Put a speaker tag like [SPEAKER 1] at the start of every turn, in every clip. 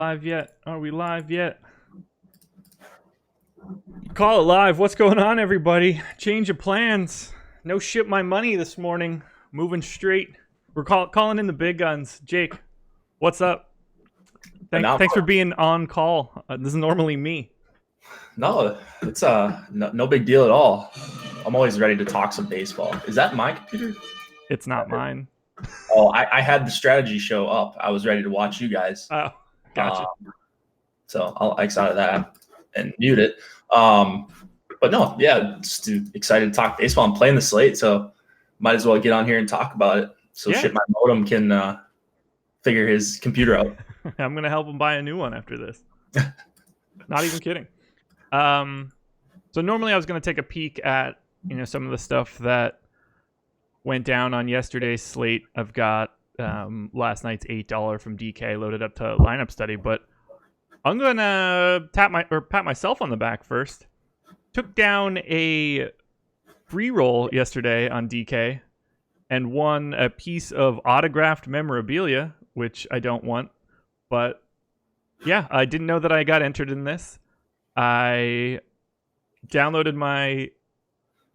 [SPEAKER 1] Live yet? Are we live yet? Call it live. What's going on, everybody? Change of plans. No ship my money this morning. Moving straight. We're calling in the big guns. Jake, what's up? Thanks for being on call. This is normally me.
[SPEAKER 2] No, it's no big deal at all. I'm always ready to talk some baseball. Is that my computer?
[SPEAKER 1] It's not mine.
[SPEAKER 2] Oh, I had the strategy show up. I was ready to watch you guys.
[SPEAKER 1] Oh, gotcha.
[SPEAKER 2] So I'll X out of that and mute it. But no, yeah, just excited to talk baseball. I'm playing the slate, so might as well get on here and talk about it. So shit, my modem can figure his computer out.
[SPEAKER 1] I'm gonna help him buy a new one after this. Not even kidding. So normally I was gonna take a peek at some of the stuff that went down on yesterday's slate. I've got last night's $8 from DK loaded up to lineup study, but I'm gonna pat myself on the back first. Took down a free roll yesterday on DK and won a piece of autographed memorabilia, which I don't want. But yeah, I didn't know that I got entered in this. I downloaded my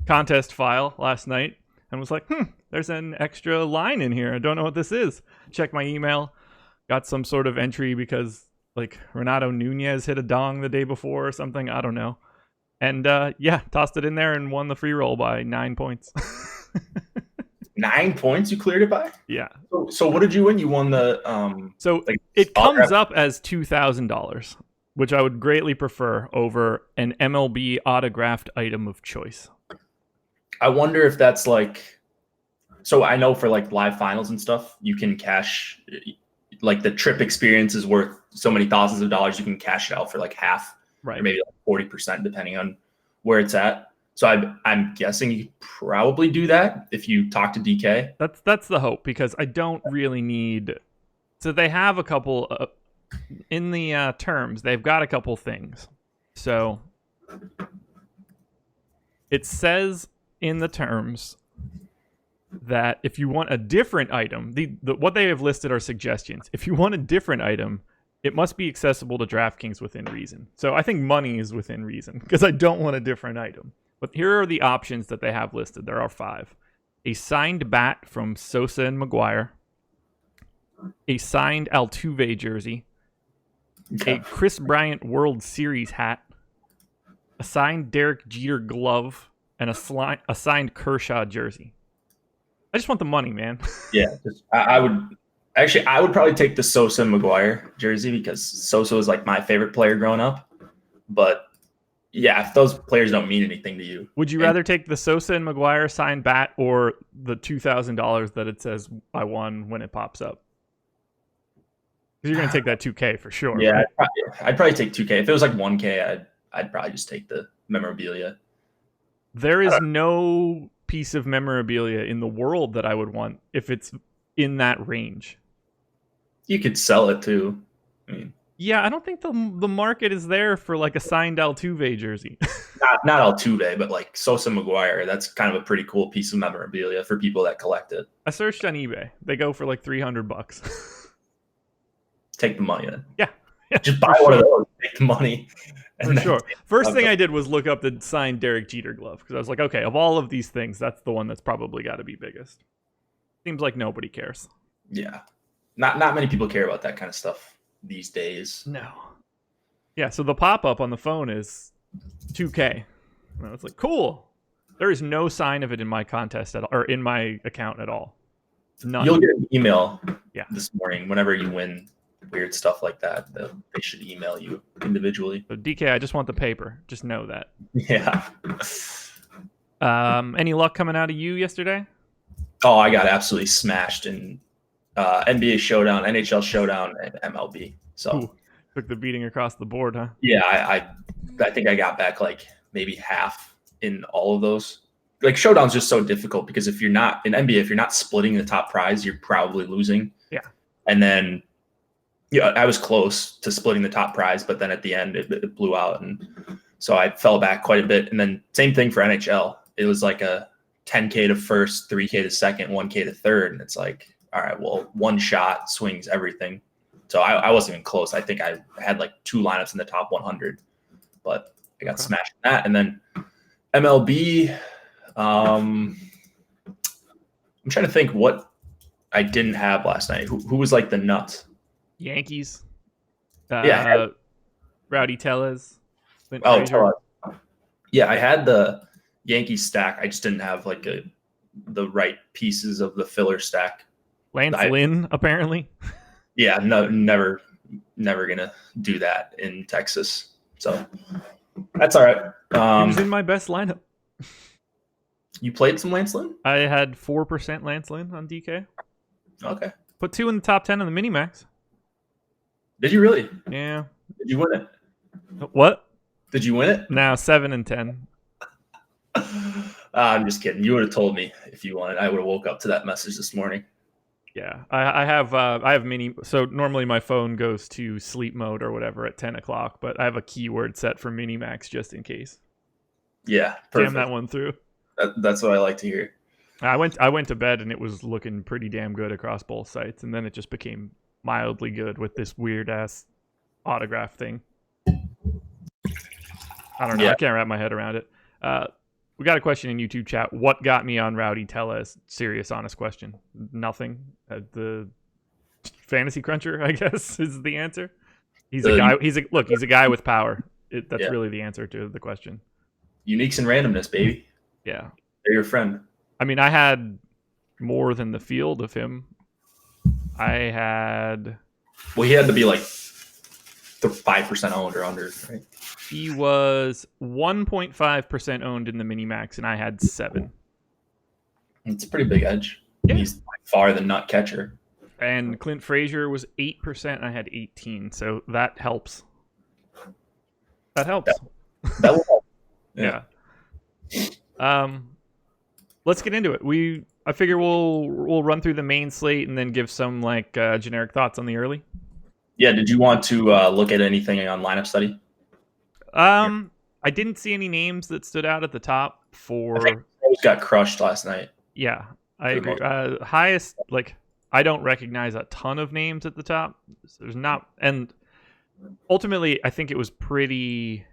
[SPEAKER 1] contest file last night and was like, there's an extra line in here. I don't know what this is. Check my email. Got some sort of entry because like Renato Nunez hit a dong the day before or something. I don't know. And tossed it in there and won the free roll by 9 points.
[SPEAKER 2] 9 points you cleared it by?
[SPEAKER 1] Yeah.
[SPEAKER 2] So what did you win? You won the
[SPEAKER 1] it comes up as $2,000, which I would greatly prefer over an MLB autographed item of choice.
[SPEAKER 2] I wonder if that's like, so I know for like live finals and stuff, you can cash, like the trip experience is worth so many thousands of dollars. You can cash it out for like half,
[SPEAKER 1] right?
[SPEAKER 2] Or maybe like 40%, depending on where it's at. So I'm guessing you could probably do that if you talk to DK.
[SPEAKER 1] That's the hope, because I don't really need. So they have a couple in the terms. They've got a couple things. So it says in the terms that if you want a different item, what they have listed are suggestions. If you want a different item, it must be accessible to DraftKings within reason. So I think money is within reason because I don't want a different item. But here are the options that they have listed. There are 5. A signed bat from Sosa and McGuire. A signed Altuve jersey. Okay. A Chris Bryant World Series hat. A signed Derek Jeter glove. And a signed Kershaw jersey. I just want the money, man.
[SPEAKER 2] Yeah, I would probably take the Sosa and McGuire jersey because Sosa was like my favorite player growing up. But yeah, if those players don't mean anything to you.
[SPEAKER 1] Would you rather take the Sosa and McGuire signed bat or the $2,000 that it says I won when it pops up? Because you're going to take that 2K for sure.
[SPEAKER 2] Yeah,
[SPEAKER 1] right?
[SPEAKER 2] I'd probably take 2K. If it was like 1K, I'd probably just take the memorabilia.
[SPEAKER 1] There is no piece of memorabilia in the world that I would want if it's in that range.
[SPEAKER 2] You could sell it too. I mean,
[SPEAKER 1] yeah, I don't think the market is there for like a signed Altuve jersey.
[SPEAKER 2] not Altuve, but like Sosa McGuire. That's kind of a pretty cool piece of memorabilia for people that collect it.
[SPEAKER 1] I searched on eBay. They go for like $300.
[SPEAKER 2] Take the money then.
[SPEAKER 1] Yeah.
[SPEAKER 2] Just buy one of those. Take the money.
[SPEAKER 1] For sure. First thing I did was look up the signed Derek Jeter glove because I was like, okay, of all of these things, that's the one that's probably got to be biggest. Seems like nobody cares.
[SPEAKER 2] Yeah. Not many people care about that kind of stuff these days.
[SPEAKER 1] No. Yeah, so the pop-up on the phone is 2K. And it's like, cool. There is no sign of it in my contest or in my account at all. None.
[SPEAKER 2] You'll get an email this morning whenever you win weird stuff like that. They should email you individually.
[SPEAKER 1] So DK, I just want the paper. Just know that.
[SPEAKER 2] Yeah.
[SPEAKER 1] Any luck coming out of you yesterday?
[SPEAKER 2] Oh, I got absolutely smashed in NBA Showdown, NHL Showdown, and MLB. So
[SPEAKER 1] took the beating across the board, huh?
[SPEAKER 2] Yeah, I think I got back like maybe half in all of those. Like Showdown's just so difficult because if you're not in NBA, if you're not splitting the top prize, you're probably losing.
[SPEAKER 1] Yeah.
[SPEAKER 2] And then I was close to splitting the top prize, but then at the end it blew out, and so I fell back quite a bit. And then same thing for NHL. It was like a 10K to first, 3K to second, 1K to third, and it's like, all right, well, one shot swings everything. So I wasn't even close. I think I had like 2 lineups in the top 100, but I got smashed in that. And then MLB, I'm trying to think what I didn't have last night. Who was like the nuts?
[SPEAKER 1] Yankees.
[SPEAKER 2] Yeah.
[SPEAKER 1] Rowdy Tellez.
[SPEAKER 2] Oh, yeah. I had the Yankees stack. I just didn't have like the right pieces of the filler stack.
[SPEAKER 1] Lance Lynn, apparently.
[SPEAKER 2] Yeah, no, never gonna do that in Texas. So that's all right.
[SPEAKER 1] He was in my best lineup.
[SPEAKER 2] You played some Lance Lynn?
[SPEAKER 1] I had 4% Lance Lynn on DK.
[SPEAKER 2] Okay.
[SPEAKER 1] Put 2 in the top 10 on the Minimax.
[SPEAKER 2] Did you really?
[SPEAKER 1] Yeah.
[SPEAKER 2] Did you win it?
[SPEAKER 1] What?
[SPEAKER 2] Did you win it?
[SPEAKER 1] Now 7 and 10.
[SPEAKER 2] I'm just kidding. You would have told me if you wanted. I would have woke up to that message this morning.
[SPEAKER 1] Yeah, I have mini. So normally my phone goes to sleep mode or whatever at 10 o'clock, but I have a keyword set for Minimax just in case.
[SPEAKER 2] Yeah, perfect.
[SPEAKER 1] Jam that one through.
[SPEAKER 2] That's what I like to hear.
[SPEAKER 1] I went to bed and it was looking pretty damn good across both sites, and then it just became mildly good with this weird ass autograph thing. I don't know. Yeah. I can't wrap my head around it. We got a question in YouTube chat. What got me on Rowdy Tellez? Serious, honest question. Nothing. The fantasy cruncher, I guess, is the answer. He's a guy. He's a guy with power. That's really the answer to the question.
[SPEAKER 2] Uniques and randomness, baby.
[SPEAKER 1] Yeah,
[SPEAKER 2] they're your friend.
[SPEAKER 1] I mean, I had more than the field of him. I had.
[SPEAKER 2] Well, he had to be like 5% owned or under, right?
[SPEAKER 1] He was 1.5% owned in the Minimax, and I had 7.
[SPEAKER 2] It's a pretty big edge. Yeah. He's by far the nut catcher.
[SPEAKER 1] And Clint Frazier was 8%, and I had 18. So that helps. That helps.
[SPEAKER 2] That will help.
[SPEAKER 1] Yeah. Let's get into it. I figure we'll run through the main slate and then give some generic thoughts on the early.
[SPEAKER 2] Yeah. Did you want to look at anything on lineup study?
[SPEAKER 1] I didn't see any names that stood out at the top for.
[SPEAKER 2] I think Rose got crushed last night.
[SPEAKER 1] Yeah, I agree. Highest, I don't recognize a ton of names at the top. So there's not, and ultimately, I think it was pretty.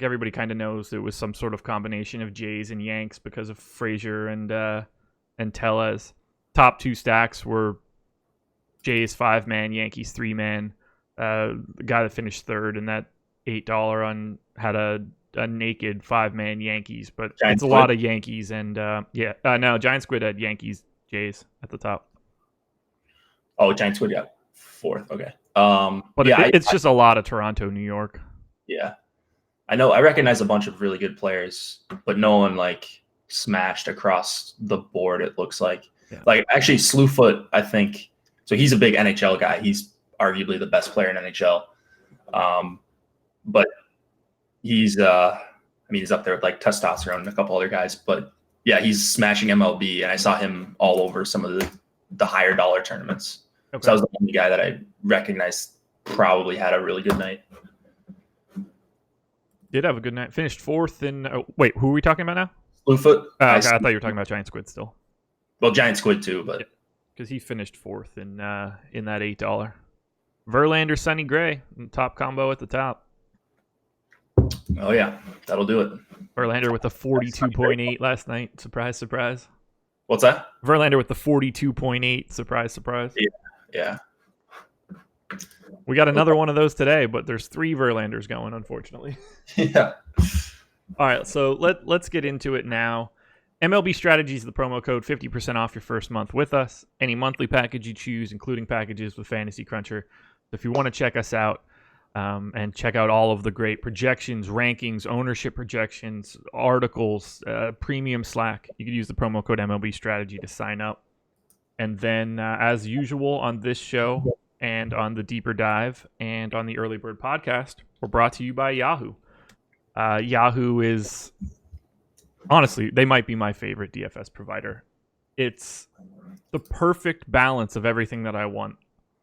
[SPEAKER 1] Everybody kind of knows it was some sort of combination of Jays and Yanks because of Frazier and Tellez. Top 2 stacks were Jays 5-man, Yankees 3-man. The guy that finished third in that $8 had a naked 5-man Yankees, but it's a lot of Yankees and no, Giant Squid had Yankees Jays at the top.
[SPEAKER 2] Oh, Giant Squid got 4th. Okay.
[SPEAKER 1] But it's just a lot of Toronto, New York.
[SPEAKER 2] Yeah. I know. I recognize a bunch of really good players, but no one smashed across the board. It looks like actually Slewfoot, I think. So he's a big NHL guy. He's arguably the best player in NHL. But he's he's up there with Testosterone and a couple other guys. But yeah, he's smashing MLB, and I saw him all over some of the higher dollar tournaments. Okay. So that was the only guy that I recognized probably had a really good night.
[SPEAKER 1] Did have a good night. Finished 4th in. Wait, who are we talking about now?
[SPEAKER 2] Slewfoot.
[SPEAKER 1] Okay, I thought you were talking about Giant Squid still.
[SPEAKER 2] Well, Giant Squid too, but
[SPEAKER 1] because he finished 4th in that $8. Verlander, Sonny Gray, top combo at the top.
[SPEAKER 2] Oh yeah, that'll do it.
[SPEAKER 1] Verlander with the 42.8 last night. Surprise, surprise.
[SPEAKER 2] What's that?
[SPEAKER 1] Verlander with the 42.8. Surprise, surprise.
[SPEAKER 2] Yeah.
[SPEAKER 1] We got another one of those today, but there's 3 Verlanders going, unfortunately.
[SPEAKER 2] Yeah.
[SPEAKER 1] All right, so let's get into it now. MLB Strategy is the promo code, 50% off your first month with us. Any monthly package you choose, including packages with Fantasy Cruncher. So if you want to check us out and check out all of the great projections, rankings, ownership projections, articles, premium Slack, you can use the promo code MLB Strategy to sign up. And then, as usual on this show and on the Deeper Dive and on the Early Bird podcast, we're brought to you by Yahoo. Yahoo is, honestly, they might be my favorite DFS provider. It's the perfect balance of everything that I want.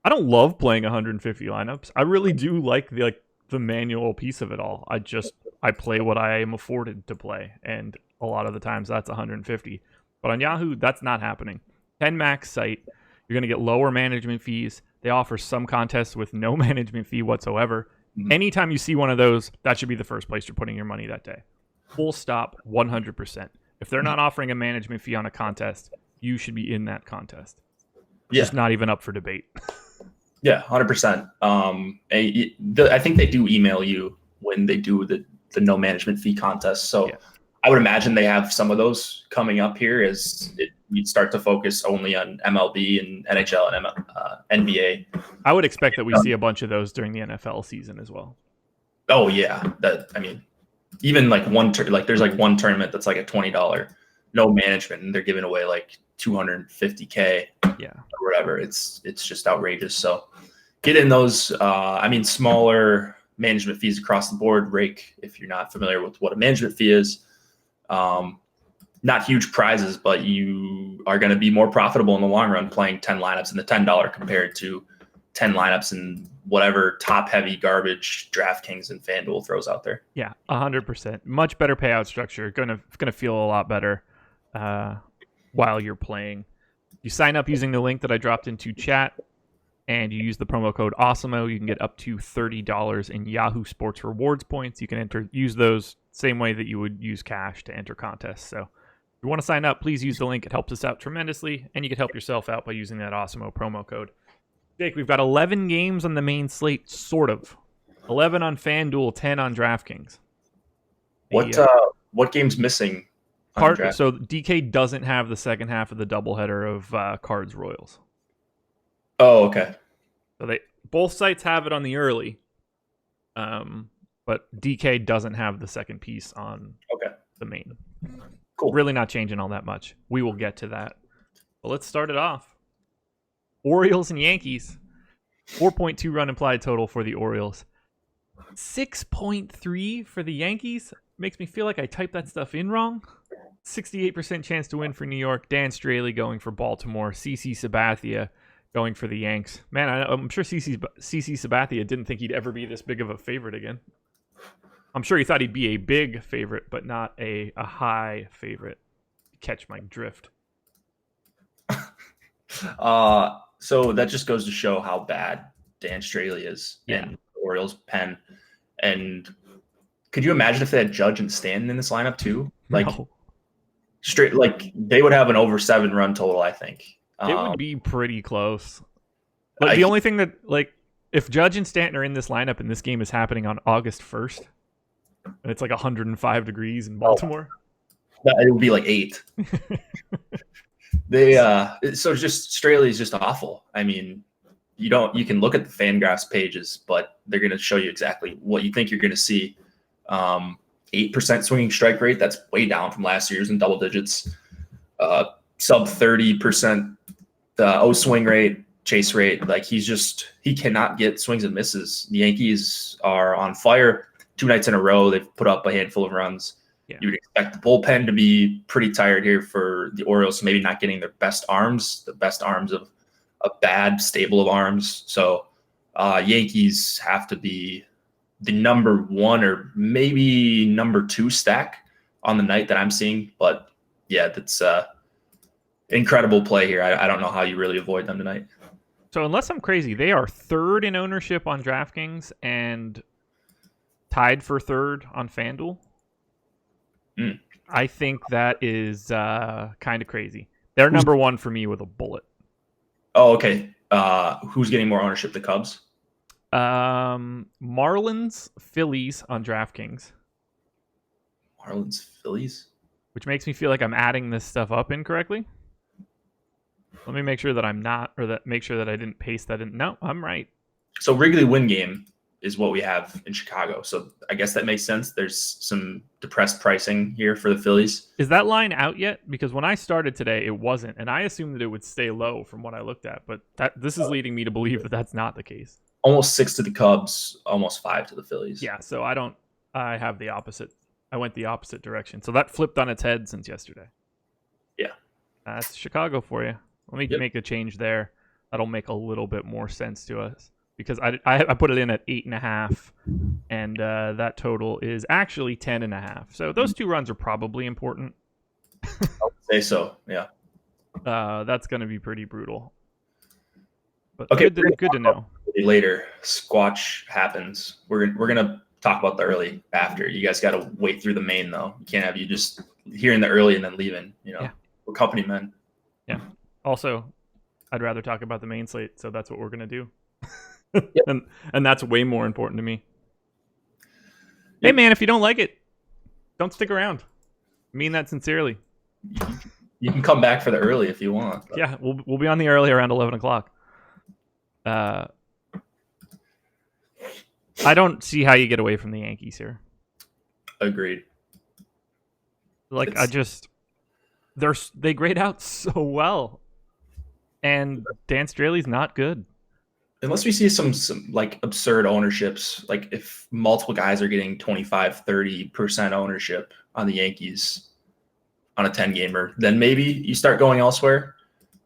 [SPEAKER 1] I don't love playing 150 lineups. I really do like the manual piece of it all. I play what I am afforded to play, and a lot of the times that's 150. But on Yahoo, that's not happening. 10 max site, you're going to get lower management fees They offer some contests with no management fee whatsoever.
[SPEAKER 2] Mhm.
[SPEAKER 1] Anytime you see one of those, that should be the first place you're putting your money that day. Full stop, 100%. If they're not offering a management fee on a contest, you should be in that contest. It's just not even up for debate.
[SPEAKER 2] Yeah, 100%. I think they do email you when they do the no management fee contest. So I would imagine they have some of those coming up here as you'd start to focus only on MLB and NHL and NBA.
[SPEAKER 1] I would expect that we see a bunch of those during the NFL season as well.
[SPEAKER 2] Oh yeah, even like there's like one tournament that's like a $20 no management, and they're giving away like $250K, or whatever. It's just outrageous. So get in those. Smaller management fees across the board rake. If you're not familiar with what a management fee is, not huge prizes, but you are going to be more profitable in the long run playing 10 lineups in the $10 compared to 10 lineups in whatever top heavy garbage DraftKings and FanDuel throws out there.
[SPEAKER 1] Yeah, 100%. Much better payout structure. Gonna feel a lot better while you're playing. You sign up using the link that I dropped into chat, and you use the promo code AWESEMO. You can get up to $30 in Yahoo Sports rewards points. You can use those same way that you would use cash to enter contests. So if you want to sign up, please use the link. It helps us out tremendously, and you can help yourself out by using that AWESEMO promo code. Jake, we've got 11 games on the main slate, sort of. 11 on FanDuel, 10 on DraftKings.
[SPEAKER 2] What game's missing?
[SPEAKER 1] So DK doesn't have the second half of the doubleheader of Cards Royals.
[SPEAKER 2] Oh, okay.
[SPEAKER 1] So both sites have it on the early, but DK doesn't have the second piece on the main.
[SPEAKER 2] Cool.
[SPEAKER 1] Really not changing all that much. We will get to that. But let's start it off. Orioles and Yankees. 4.2 run implied total for the Orioles. 6.3 for the Yankees. Makes me feel like I typed that stuff in wrong. 68% chance to win for New York. Dan Straley going for Baltimore. CC Sabathia going for the Yanks. Man, I'm sure CC Sabathia didn't think he'd ever be this big of a favorite again. I'm sure he thought he'd be a big favorite, but not a high favorite. Catch my drift.
[SPEAKER 2] So that just goes to show how bad Dan Straley is in the Orioles pen. And could you imagine if they had Judge and Stanton in this lineup too? They would have an over 7 run total, I think.
[SPEAKER 1] It would be pretty close. But the only thing that, if Judge and Stanton are in this lineup and this game is happening on August 1st, and it's like 105 degrees in Baltimore,
[SPEAKER 2] it would be like 8. Straley is just awful. I mean, you can look at the FanGraphs pages, but they're going to show you exactly what you think you're going to see. 8% swinging strike rate. That's way down from last year's in double digits. Sub 30% swing rate, chase rate. He cannot get swings and misses. The Yankees are on fire 2 nights in a row. They've put up a handful of runs. Yeah. You would expect the bullpen to be pretty tired here for the Orioles, maybe not getting their best arms, the best arms of a bad stable of arms. So Yankees have to be the number 1 or maybe number 2 stack on the night that I'm seeing. But yeah, that's incredible play here. I don't know how you really avoid them tonight.
[SPEAKER 1] So unless I'm crazy, they are 3rd in ownership on DraftKings and tied for 3rd on FanDuel. I think that is kind of crazy. They're number 1 for me with a bullet.
[SPEAKER 2] Oh, okay. Who's getting more ownership? The Cubs?
[SPEAKER 1] Marlins, Phillies on DraftKings.
[SPEAKER 2] Marlins, Phillies?
[SPEAKER 1] Which makes me feel like I'm adding this stuff up incorrectly. Let me make sure that I'm not, or make sure that I didn't paste that in. No, I'm right.
[SPEAKER 2] So Wrigley win game is what we have in Chicago. So I guess that makes sense. There's some depressed pricing here for the Phillies.
[SPEAKER 1] Is that line out yet? Because when I started today, it wasn't. And I assumed that it would stay low from what I looked at. But this is leading me to believe that that's not the case.
[SPEAKER 2] Almost 6 to the Cubs, almost 5 to the Phillies.
[SPEAKER 1] Yeah, so I have the opposite. I went the opposite direction. So that flipped on its head since yesterday.
[SPEAKER 2] Yeah.
[SPEAKER 1] That's Chicago for you. Let me make a change there. That'll make a little bit more sense to us. Because I put it in at 8.5, and that total is actually 10.5. So those 2 runs are probably important.
[SPEAKER 2] I would say so, yeah.
[SPEAKER 1] That's going to be pretty brutal. But
[SPEAKER 2] Okay,
[SPEAKER 1] good to know.
[SPEAKER 2] Later, Squatch happens. We're gonna talk about the early after. You guys got to wait through the main though. You can't have you just hearing the early and then leaving.
[SPEAKER 1] Yeah.
[SPEAKER 2] We're company men.
[SPEAKER 1] Yeah. Also, I'd rather talk about the main slate, so that's what we're gonna do.
[SPEAKER 2] Yep.
[SPEAKER 1] and that's way more important to me. Hey man, if you don't like it, don't stick around. I mean that sincerely.
[SPEAKER 2] You can come back for the early if you want.
[SPEAKER 1] But. Yeah, we'll be on the early around 11 o'clock. I don't see how you get away from the Yankees here.
[SPEAKER 2] Agreed.
[SPEAKER 1] Like they grade out so well, and Dan Straley's not good.
[SPEAKER 2] Unless we see some like absurd ownerships, like if multiple guys are getting 25-30% ownership on the Yankees on a 10-gamer, then maybe you start going elsewhere.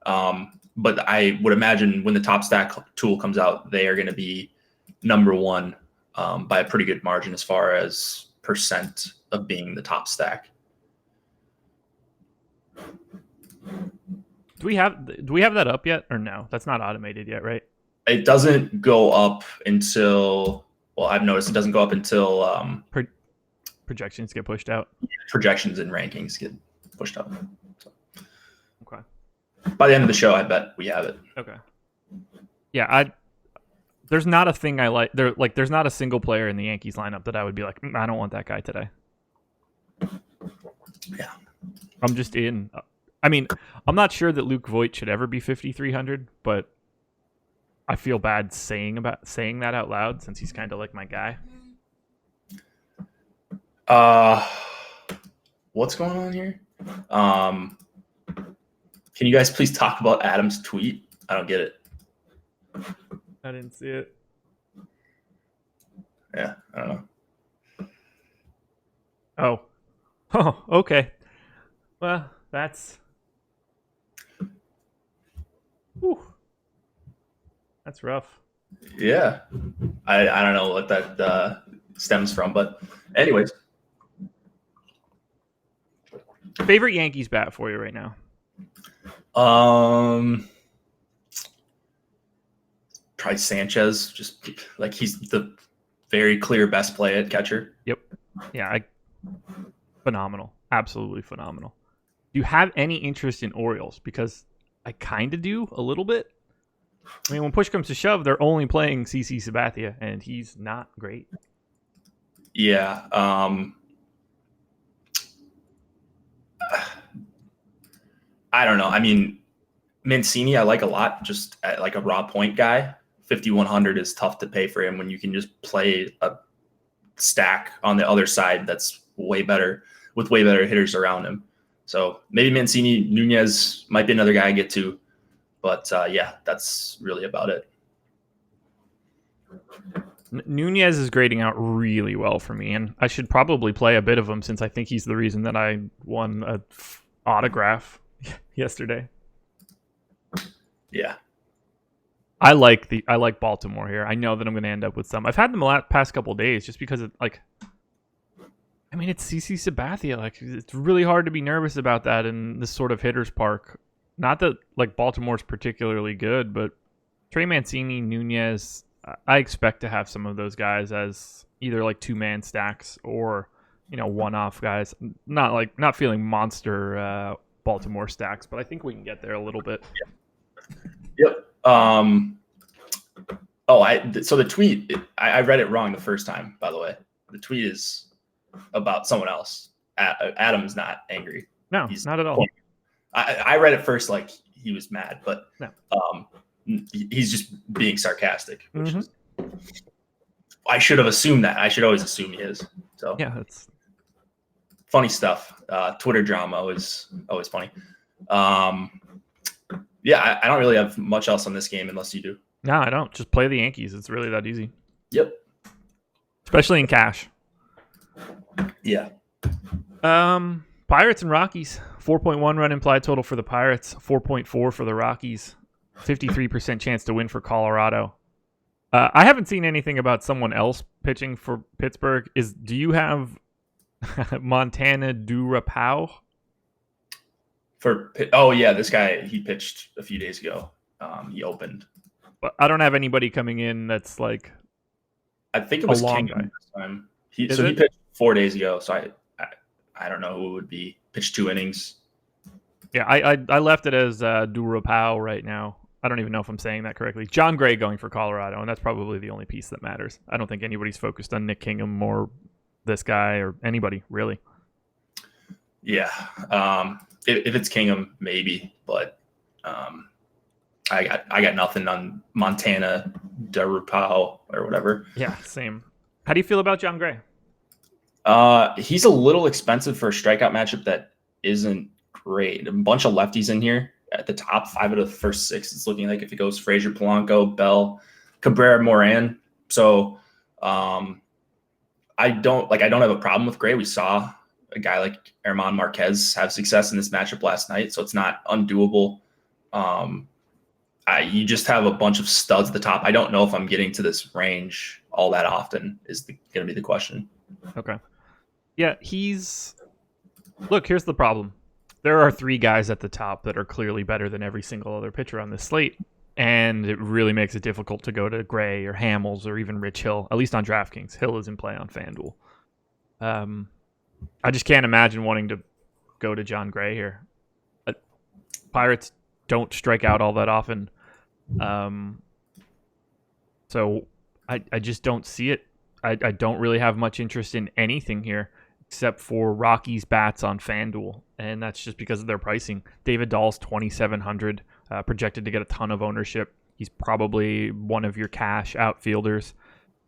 [SPEAKER 2] But I would imagine when the top stack tool comes out, they are going to be number one by a pretty good margin as far as percent of being the top stack.
[SPEAKER 1] Do we have that up yet or no? That's not automated yet, right?
[SPEAKER 2] It doesn't go up until, well, I've noticed it doesn't go up until
[SPEAKER 1] projections get pushed out.
[SPEAKER 2] Projections and rankings get pushed up. So.
[SPEAKER 1] Okay.
[SPEAKER 2] By the end of the show, I bet we have it.
[SPEAKER 1] Okay. Yeah, there's not a thing I like. There's not a single player in the Yankees lineup that I would be like, I don't want that guy today.
[SPEAKER 2] Yeah.
[SPEAKER 1] I'm just in. I mean, I'm not sure that Luke Voit should ever be 5,300, but I feel bad saying that out loud since he's kind of like my guy.
[SPEAKER 2] What's going on here? Can you guys please talk about Adam's tweet? I don't get it.
[SPEAKER 1] I didn't see it.
[SPEAKER 2] Yeah, I don't
[SPEAKER 1] know. Oh, okay. Well, that's. Whew. That's rough.
[SPEAKER 2] Yeah. I don't know what that stems from, but anyways.
[SPEAKER 1] Favorite Yankees bat for you right now?
[SPEAKER 2] Probably Sanchez. Just like he's the very clear best play at catcher.
[SPEAKER 1] Yep. Yeah. Phenomenal. Absolutely phenomenal. Do you have any interest in Orioles? Because I kind of do a little bit. I mean, when push comes to shove, they're only playing CC Sabathia, and he's not great.
[SPEAKER 2] Yeah. I don't know. I mean, Mancini, I like a lot, just like a raw point guy. 5,100 is tough to pay for him when you can just play a stack on the other side that's way better with way better hitters around him. So maybe Mancini, Nunez might be another guy I get to. But, yeah, that's really about it.
[SPEAKER 1] Nunez is grading out really well for me, and I should probably play a bit of him since I think he's the reason that I won an autograph yesterday.
[SPEAKER 2] Yeah.
[SPEAKER 1] I like Baltimore here. I know that I'm going to end up with some. I've had them the past couple of days just because it's CC Sabathia. Like, it's really hard to be nervous about that in this sort of hitter's park. Not that like Baltimore's particularly good, but Trey Mancini, Nunez, I expect to have some of those guys as either like 2-man stacks or, one-off guys. Not feeling monster Baltimore stacks, but I think we can get there a little bit.
[SPEAKER 2] Yep. So the tweet, I read it wrong the first time, by the way. The tweet is about someone else. Adam's not angry.
[SPEAKER 1] No, he's not at all.
[SPEAKER 2] I read it first like he was mad, but
[SPEAKER 1] no.
[SPEAKER 2] He's just being sarcastic. Which is, I should have assumed that. I should always assume he is. So
[SPEAKER 1] yeah, it's
[SPEAKER 2] funny stuff. Twitter drama is always funny. Yeah, I don't really have much else on this game unless you do.
[SPEAKER 1] No, I don't. Just play the Yankees. It's really that easy.
[SPEAKER 2] Yep.
[SPEAKER 1] Especially in cash.
[SPEAKER 2] Yeah.
[SPEAKER 1] Pirates and Rockies. 4.1 run implied total for the Pirates. 4.4 for the Rockies. 53% chance to win for Colorado. I haven't seen anything about someone else pitching for Pittsburgh. Do you have Montana Durapau?
[SPEAKER 2] Oh yeah, this guy, he pitched a few days ago. He opened.
[SPEAKER 1] But I don't have anybody coming in that's like
[SPEAKER 2] I think it was
[SPEAKER 1] a long
[SPEAKER 2] Kingham
[SPEAKER 1] guy.
[SPEAKER 2] this time. He
[SPEAKER 1] Is
[SPEAKER 2] pitched
[SPEAKER 1] it?
[SPEAKER 2] 4 days ago, so I don't know who it would be. Pitched 2 innings.
[SPEAKER 1] Yeah, I left it as Durapau right now. I don't even know if I'm saying that correctly. John Gray going for Colorado, and that's probably the only piece that matters. I don't think anybody's focused on Nick Kingham or this guy or anybody, really.
[SPEAKER 2] Yeah. If it's Kingham, maybe, but I got nothing on Montana, Darupau, or whatever.
[SPEAKER 1] Yeah, same. How do you feel about John Gray?
[SPEAKER 2] He's a little expensive for a strikeout matchup that isn't great. A bunch of lefties in here at the top. 5 out of the first 6. It's looking like if it goes Frazier, Polanco, Bell, Cabrera, Moran. So I don't have a problem with Gray. We saw a guy like Herman Marquez have success in this matchup last night, so it's not undoable. You just have a bunch of studs at the top. I don't know if I'm getting to this range all that often is going to be the question.
[SPEAKER 1] Okay. Yeah, look, here's the problem. There are 3 guys at the top that are clearly better than every single other pitcher on this slate, and it really makes it difficult to go to Gray or Hamels or even Rich Hill, at least on DraftKings. Hill is in play on FanDuel. I just can't imagine wanting to go to John Gray here. Pirates don't strike out all that often. So I just don't see it. I don't really have much interest in anything here except for Rockies bats on FanDuel, and that's just because of their pricing. David Dahl's 2,700, projected to get a ton of ownership. He's probably one of your cash outfielders.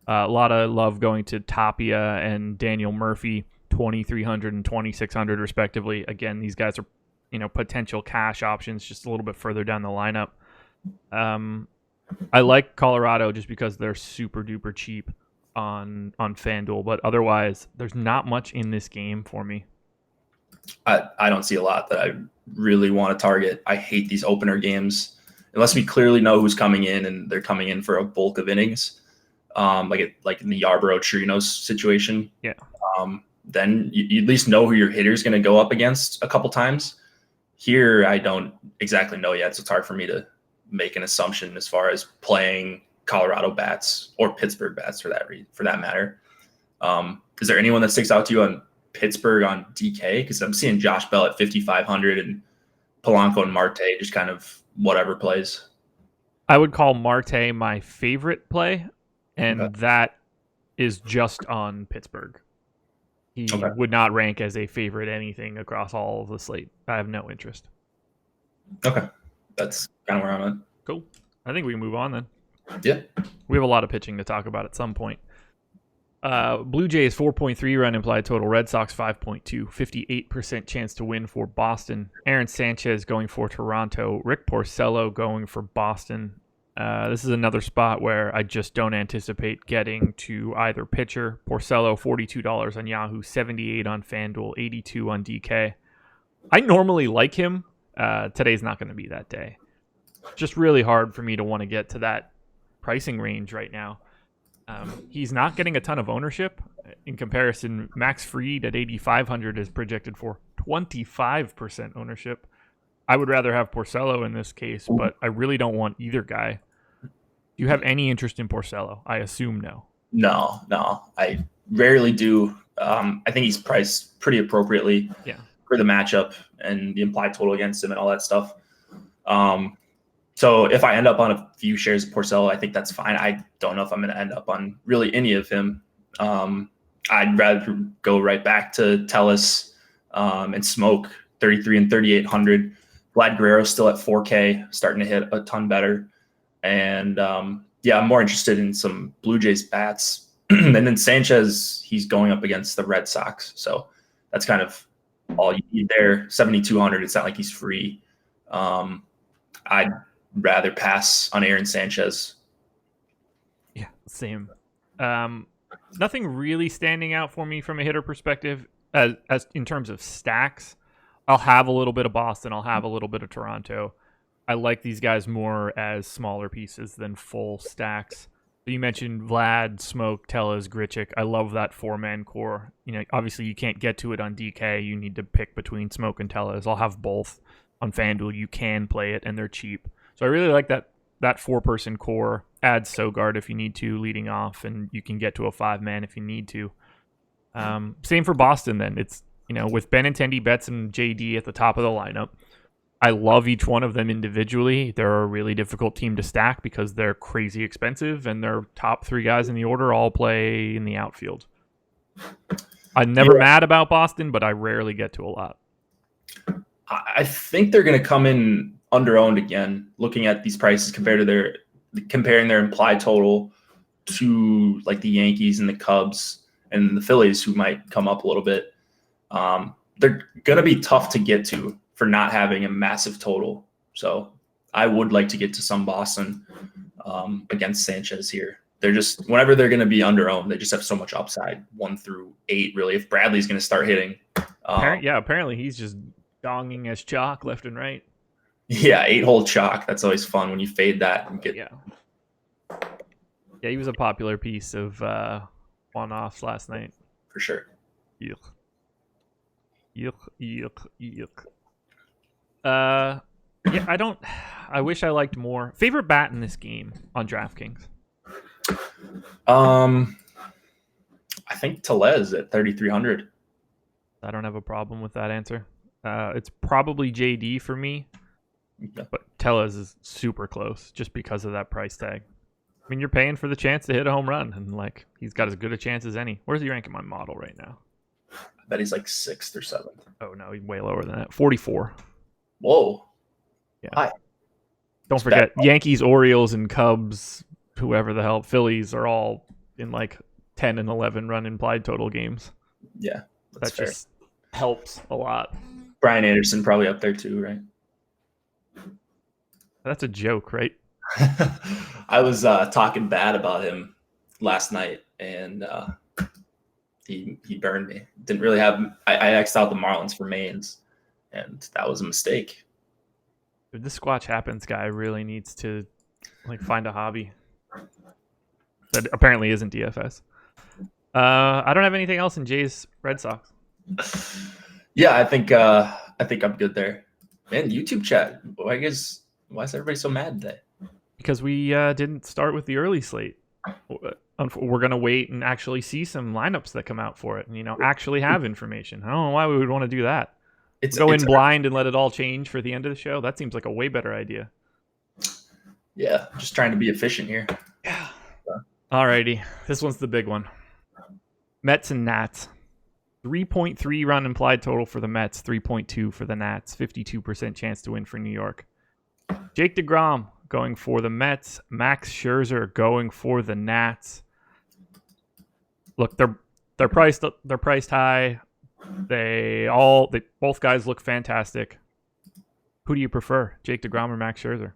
[SPEAKER 1] A lot of love going to Tapia and Daniel Murphy, 2,300 and 2,600 respectively. Again, these guys are potential cash options just a little bit further down the lineup. I like Colorado just because they're super duper cheap on FanDuel, but otherwise there's not much in this game for me.
[SPEAKER 2] I don't see a lot that I really want to target. I hate these opener games unless we clearly know who's coming in and they're coming in for a bulk of innings, like in the Yarbrough Chirinos situation.
[SPEAKER 1] Yeah.
[SPEAKER 2] Then you at least know who your hitter's going to go up against a couple times. Here, I don't exactly know yet, so it's hard for me to make an assumption as far as playing Colorado bats or Pittsburgh bats for that matter. Is there anyone that sticks out to you on Pittsburgh on DK? Because I'm seeing Josh Bell at 5,500 and Polanco and Marte just kind of whatever plays.
[SPEAKER 1] I would call Marte my favorite play, and that is just on Pittsburgh. He would not rank as a favorite anything across all of the slate. I have no interest. Okay.
[SPEAKER 2] That's kind of where I'm at.
[SPEAKER 1] Cool. I think we can move on then.
[SPEAKER 2] Yeah.
[SPEAKER 1] We have a lot of pitching to talk about at some point. Blue Jays 4.3 run implied total. Red Sox 5.2. 58% chance to win for Boston. Aaron Sanchez going for Toronto. Rick Porcello going for Boston. This is another spot where I just don't anticipate getting to either pitcher. Porcello, $42 on Yahoo, $78 on FanDuel, $82 on DK. I normally like him. Today's not going to be that day. Just really hard for me to want to get to that pricing range right now. He's not getting a ton of ownership. In comparison, Max Fried at 8,500 is projected for 25% ownership. I would rather have Porcello in this case, but I really don't want either guy. Do you have any interest in Porcello? I assume no.
[SPEAKER 2] No. I rarely do. I think he's priced pretty appropriately for the matchup and the implied total against him and all that stuff. So if I end up on a few shares of Porcello, I think that's fine. I don't know if I'm going to end up on really any of him. I'd rather go right back to Tellus and Smoke, 33 and 3,800. Vlad Guerrero's still at 4K, starting to hit a ton better. And I'm more interested in some Blue Jays bats. And then Sanchez, he's going up against the Red Sox. So that's kind of all you need there. 7,200. It's not like he's free. I'd rather pass on Aaron Sanchez.
[SPEAKER 1] Yeah, same. Nothing really standing out for me from a hitter perspective as in terms of stacks. I'll have a little bit of Boston. I'll have a little bit of Toronto. I like these guys more as smaller pieces than full stacks. You mentioned Vlad, Smoke, Tellez, Grichuk. I love that 4-man core. Obviously you can't get to it on DK. You need to pick between Smoke and Tellez. I'll have both on FanDuel. You can play it, and they're cheap. So I really like that that 4-person core. Add Sogard if you need to leading off, and you can get to a 5-man if you need to. Same for Boston then. It's, with Benintendi, Betts, and JD at the top of the lineup. I love each one of them individually. They're a really difficult team to stack because they're crazy expensive, and their top 3 guys in the order all play in the outfield. I'm never mad about Boston, but I rarely get to a lot.
[SPEAKER 2] I think they're going to come in under-owned again, looking at these prices comparing their implied total to like the Yankees and the Cubs and the Phillies, who might come up a little bit. They're going to be tough to get to for not having a massive total. So I would like to get to some Boston against Sanchez here. They're just, whenever they're going to be under-owned, they just have so much upside, 1 through 8, really. If Bradley's going to start hitting.
[SPEAKER 1] Apparently he's just donging as chalk left and right.
[SPEAKER 2] Yeah, 8-hole chalk. That's always fun when you fade that. And get...
[SPEAKER 1] Yeah, he was a popular piece of one-offs last night.
[SPEAKER 2] For sure.
[SPEAKER 1] Yuck. I wish I liked more. Favorite bat in this game on DraftKings?
[SPEAKER 2] I think Tellez at 3,300.
[SPEAKER 1] I don't have a problem with that answer. It's probably JD for me, but Tellez is super close just because of that price tag. I mean, you're paying for the chance to hit a home run, and like he's got as good a chance as any. Where's he rank in my model right now?
[SPEAKER 2] I bet he's like 6th or 7th.
[SPEAKER 1] Oh no, he's way lower than that. 44.
[SPEAKER 2] Whoa.
[SPEAKER 1] Yeah.
[SPEAKER 2] Hi.
[SPEAKER 1] Don't forget Yankees, Orioles, and Cubs, whoever the hell, Phillies are all in like 10 and 11 run implied total games.
[SPEAKER 2] Yeah,
[SPEAKER 1] that just helps a lot.
[SPEAKER 2] Brian Anderson probably up there too, right?
[SPEAKER 1] That's a joke, right?
[SPEAKER 2] I was talking bad about him last night, and he burned me. Didn't really have. I X'd out the Marlins for mains, and that was a mistake.
[SPEAKER 1] Dude, this Squatch Happens guy really needs to like find a hobby that apparently isn't DFS. I don't have anything else in Jay's Red Sox.
[SPEAKER 2] Yeah, I think I'm good there. Man, YouTube chat. Why is everybody so mad today?
[SPEAKER 1] Because we didn't start with the early slate. We're gonna wait and actually see some lineups that come out for it, and actually have information. I don't know why we would want to do that. Go in blind and let it all change for the end of the show. That seems like a way better idea.
[SPEAKER 2] Yeah, just trying to be efficient here.
[SPEAKER 1] Yeah. Alrighty, this one's the big one. Mets and Nats. 3.3 run implied total for the Mets, 3.2 for the Nats, 52% chance to win for New York. Jake DeGrom going for the Mets, Max Scherzer going for the Nats. Look, they're priced high. Both guys look fantastic. Who do you prefer, Jake DeGrom or Max Scherzer?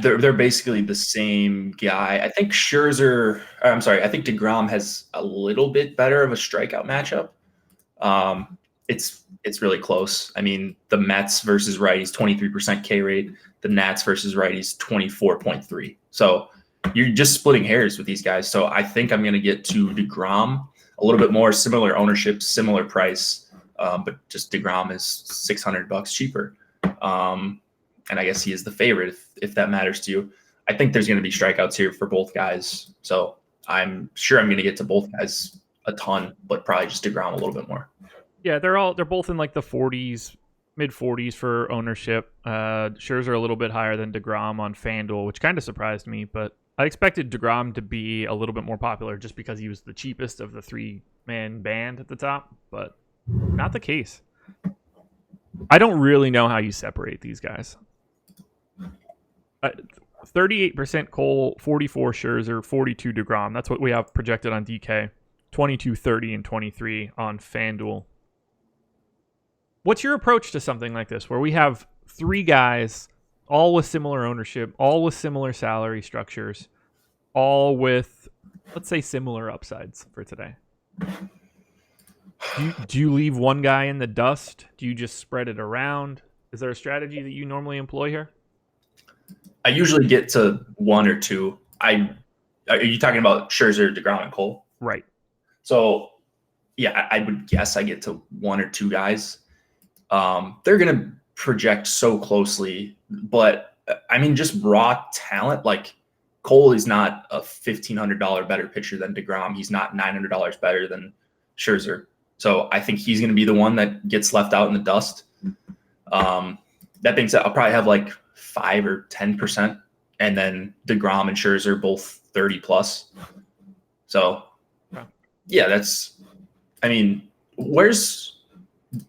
[SPEAKER 2] They're basically the same guy. I think DeGrom has a little bit better of a strikeout matchup. It's really close. I mean, the Mets versus righties, 23% K rate. The Nats versus righties, 24.3. So you're just splitting hairs with these guys. So I think I'm going to get to DeGrom a little bit more, similar ownership, similar price, but just DeGrom is $600 cheaper. And I guess he is the favorite if that matters to you. I think there's going to be strikeouts here for both guys. So I'm sure I'm going to get to both guys a ton, but probably just DeGrom a little bit more.
[SPEAKER 1] Yeah, they're both in like the 40s, mid 40s for ownership. Scherzer a little bit higher than DeGrom on FanDuel, which kind of surprised me, but I expected DeGrom to be a little bit more popular just because he was the cheapest of the 3-man band at the top, but not the case. I don't really know how you separate these guys. 38% Cole, 44 Scherzer, 42 DeGrom. That's what we have projected on DK. 22, 30, and 23 on FanDuel. What's your approach to something like this, where we have 3 guys, all with similar ownership, all with similar salary structures, all with, let's say, similar upsides for today? Do you leave one guy in the dust? Do you just spread it around? Is there a strategy that you normally employ here?
[SPEAKER 2] I usually get to 1 or 2. Are you talking about Scherzer, DeGrom, and Cole?
[SPEAKER 1] Right.
[SPEAKER 2] So, yeah, I would guess I get to 1 or 2 guys. They're going to project so closely, but I mean, just raw talent. Like Cole is not a $1,500 better pitcher than DeGrom. He's not $900 better than Scherzer. So I think he's going to be the one that gets left out in the dust. That being said, I'll probably have like 5 or 10%, and then DeGrom and Scherzer both 30 plus. So yeah, where's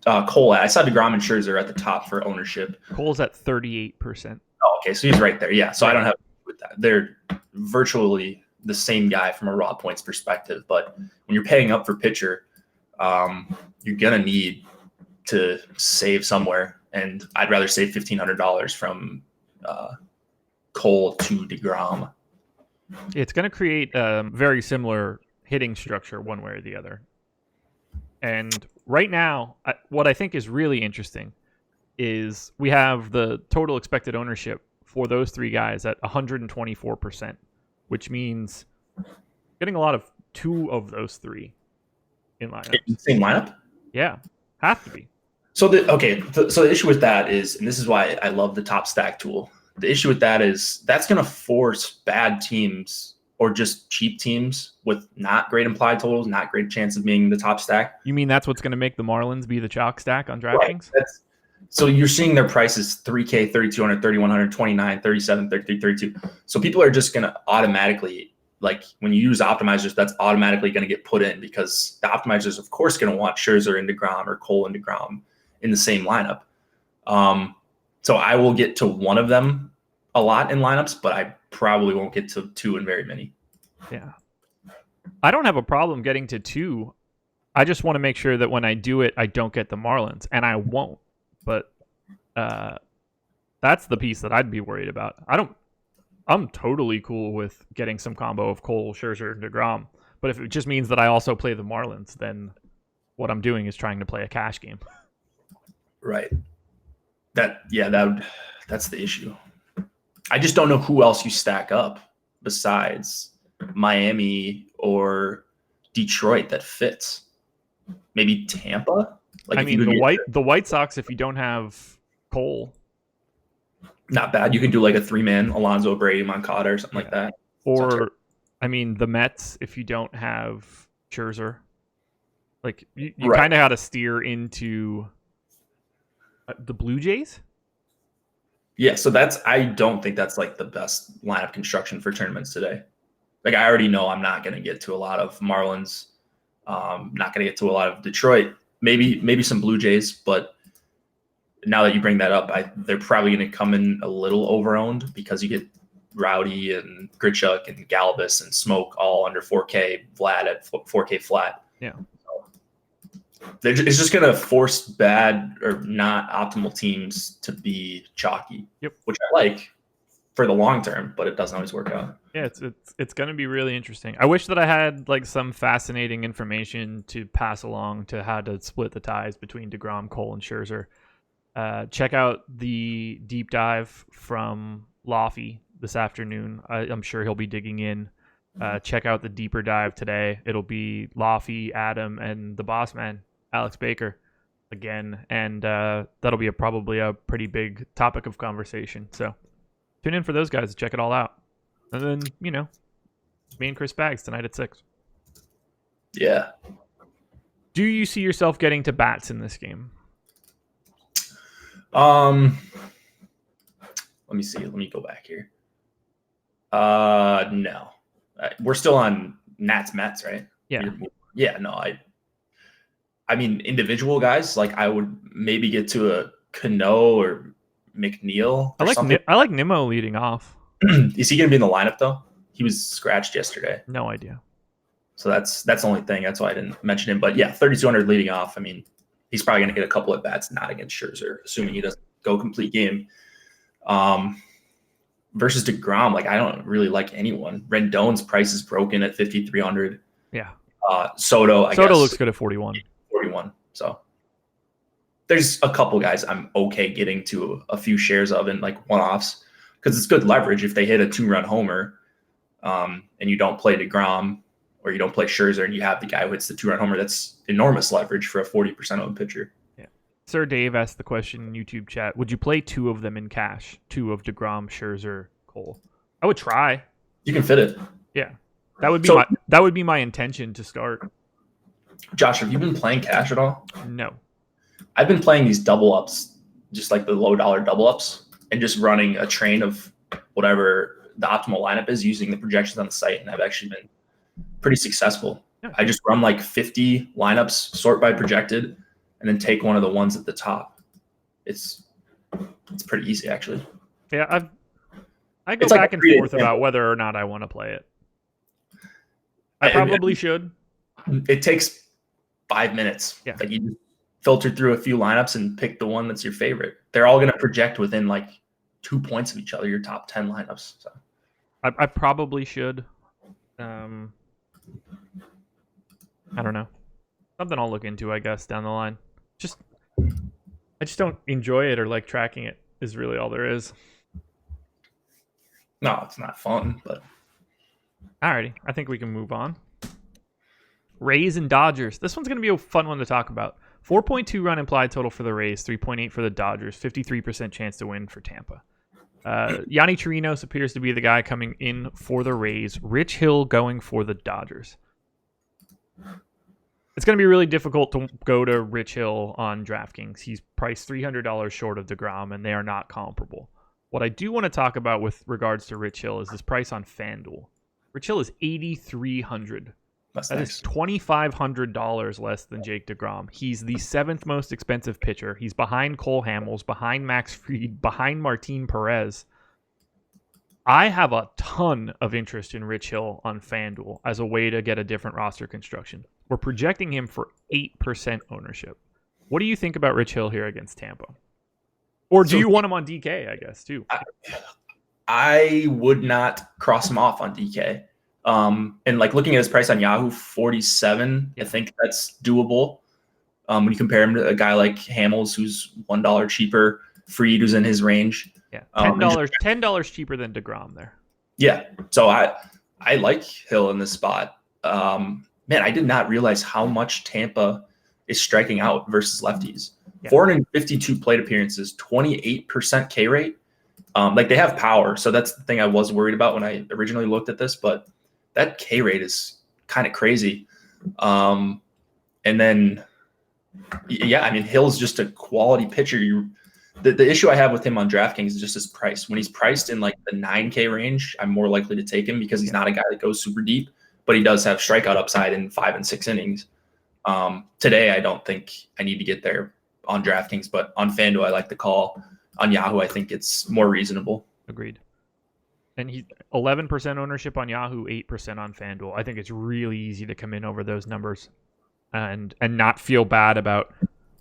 [SPEAKER 2] Cole at? I saw DeGrom and Scherzer at the top for ownership.
[SPEAKER 1] Cole's at 38%.
[SPEAKER 2] Oh, okay, so he's right there. Yeah, so I don't have with that. They're virtually the same guy from a raw points perspective, but when you're paying up for pitcher, you're gonna need to save somewhere, and I'd rather save $1,500 from Cole to DeGrom.
[SPEAKER 1] It's going to create a very similar hitting structure one way or the other. And right now, what I think is really interesting is we have the total expected ownership for those three guys at 124%, which means getting a lot of 2 of those 3 in lineup.
[SPEAKER 2] In the same lineup?
[SPEAKER 1] Yeah, have to be.
[SPEAKER 2] So the issue with that is, and this is why I love the top stack tool. The issue with that is that's going to force bad teams or just cheap teams with not great implied totals, not great chance of being the top stack.
[SPEAKER 1] You mean that's what's going to make the Marlins be the chalk stack on DraftKings?
[SPEAKER 2] Right. So you're seeing their prices 3K, 3,200, 3,100, 29, 37, 33, 32. So people are just going to automatically, like when you use optimizers, that's automatically going to get put in because the optimizers, of course, going to want Scherzer and DeGrom or Cole and DeGrom in the same lineup. So I will get to one of them a lot in lineups, but I probably won't get to 2 in very many.
[SPEAKER 1] Yeah. I don't have a problem getting to 2. I just want to make sure that when I do it, I don't get the Marlins, and I won't. But that's the piece that I'd be worried about. I'm totally cool with getting some combo of Cole, Scherzer, and DeGrom. But if it just means that I also play the Marlins, then what I'm doing is trying to play a cash game.
[SPEAKER 2] Right. That's the issue. I just don't know who else you stack up besides Miami or Detroit that fits. Maybe Tampa. Like
[SPEAKER 1] I mean, the White Sox, if you don't have Cole,
[SPEAKER 2] not bad. You can do like a 3-man Alonso, Brady, Moncada or something like that.
[SPEAKER 1] Or I mean, the Mets, if you don't have Scherzer, like you kind of had to steer into the Blue Jays.
[SPEAKER 2] Yeah, so I don't think that's like the best lineup construction for tournaments today. Like I already know I'm not going to get to a lot of Marlins, not going to get to a lot of Detroit, maybe some Blue Jays, but now that you bring that up, they're probably going to come in a little overowned because you get Rowdy and Grichuk and Galvis and Smoke all under 4K, Vlad at 4K flat.
[SPEAKER 1] Yeah.
[SPEAKER 2] It's just going to force bad or not optimal teams to be chalky, which I like for the long term, but it doesn't always work out.
[SPEAKER 1] Yeah, it's going to be really interesting. I wish that I had like some fascinating information to pass along to how to split the ties between DeGrom, Cole, and Scherzer. Check out the deep dive from Laffy this afternoon. I'm sure he'll be digging in. Check out the deeper dive today. It'll be Laffy, Adam, and the boss man, Alex Baker, again. And that'll be probably a pretty big topic of conversation. So tune in for those guys to check it all out. And then, me and Chris Baggs tonight at 6.
[SPEAKER 2] Yeah.
[SPEAKER 1] Do you see yourself getting to bats in this game?
[SPEAKER 2] Let me see. Let me go back here. No. We're still on Nats Mets, right?
[SPEAKER 1] Yeah.
[SPEAKER 2] Yeah, no, I mean, individual guys, like I would maybe get to a Cano or McNeil.
[SPEAKER 1] I like Nimmo leading off.
[SPEAKER 2] Is he going to be in the lineup though? He was scratched yesterday.
[SPEAKER 1] No idea.
[SPEAKER 2] So that's the only thing. That's why I didn't mention him. But yeah, 3,200 leading off. I mean, he's probably going to get a couple at bats, not against Scherzer, assuming he doesn't go complete game. Versus DeGrom, like I don't really like anyone. Rendon's price is broken at 5,300.
[SPEAKER 1] Yeah.
[SPEAKER 2] Soto guess,
[SPEAKER 1] looks good at 41.
[SPEAKER 2] 41. So there's a couple guys I'm okay getting to a few shares of in like one-offs because it's good leverage if they hit a 2-run homer and you don't play DeGrom or you don't play Scherzer and you have the guy who hits the 2-run homer. That's enormous leverage for a 40% owned pitcher.
[SPEAKER 1] Yeah. Sir Dave asked the question in YouTube chat: would you play 2 of them in cash? 2 of DeGrom, Scherzer, Cole. I would try.
[SPEAKER 2] You can fit it.
[SPEAKER 1] Yeah, that would be my intention to start.
[SPEAKER 2] Josh, have you been playing cash at all?
[SPEAKER 1] No.
[SPEAKER 2] I've been playing these double ups, just like the low dollar double ups, and just running a train of whatever the optimal lineup is using the projections on the site, and I've actually been pretty successful. Yeah. I just run like 50 lineups, sort by projected, and then take one of the ones at the top. It's pretty easy, actually.
[SPEAKER 1] Yeah, I go back and forth about whether or not I want to play it. I probably should.
[SPEAKER 2] It takes 5 minutes.
[SPEAKER 1] Yeah.
[SPEAKER 2] Like you just filter through a few lineups and pick the one that's your favorite. They're all going to project within like 2 points of each other, your top 10 lineups. So
[SPEAKER 1] I probably should. I don't know. Something I'll look into, I guess, down the line. I just don't enjoy it or like tracking it is really all there is.
[SPEAKER 2] No, it's not fun, but
[SPEAKER 1] alrighty. I think we can move on. Rays and Dodgers. This one's going to be a fun one to talk about. 4.2 run implied total for the Rays, 3.8 for the Dodgers, 53% chance to win for Tampa. Yanni Chirinos appears to be the guy coming in for the Rays. Rich Hill going for the Dodgers. It's going to be really difficult to go to Rich Hill on DraftKings. He's priced $300 short of DeGrom, and they are not comparable. What I do want to talk about with regards to Rich Hill is his price on FanDuel. Rich Hill is $8,300. That nice. Is $2,500 less than Jake DeGrom. He's the 7th most expensive pitcher. He's behind Cole Hamels, behind Max Fried, behind Martin Perez. I have a ton of interest in Rich Hill on FanDuel as a way to get a different roster construction. We're projecting him for 8% ownership. What do you think about Rich Hill here against Tampa? Or do you want him on DK, I guess, too?
[SPEAKER 2] I would not cross him off on DK. And like looking at his price on Yahoo, 47, I think that's doable. When you compare him to a guy like Hamels, who's $1 cheaper, Fried, who's in his range.
[SPEAKER 1] Yeah, $10 cheaper than DeGrom there. Yeah,
[SPEAKER 2] so I like Hill in this spot. Man, I did not realize how much Tampa is striking out versus lefties. Yeah. 452 plate appearances, 28% K rate. Like they have power, so that's the thing I was worried about when I originally looked at this, but that K rate is kind of crazy. And then, yeah, I mean, Hill's just a quality pitcher. The issue I have with him on DraftKings is just his price. When he's priced in like the 9K range, I'm more likely to take him because he's not a guy that goes super deep, but he does have strikeout upside in 5 and 6 innings. Today, I don't think I need to get there on DraftKings, but on FanDuel, I like the call. On Yahoo, I think it's more reasonable.
[SPEAKER 1] Agreed. And he's 11% ownership on Yahoo, 8% on FanDuel. I think it's really easy to come in over those numbers and not feel bad about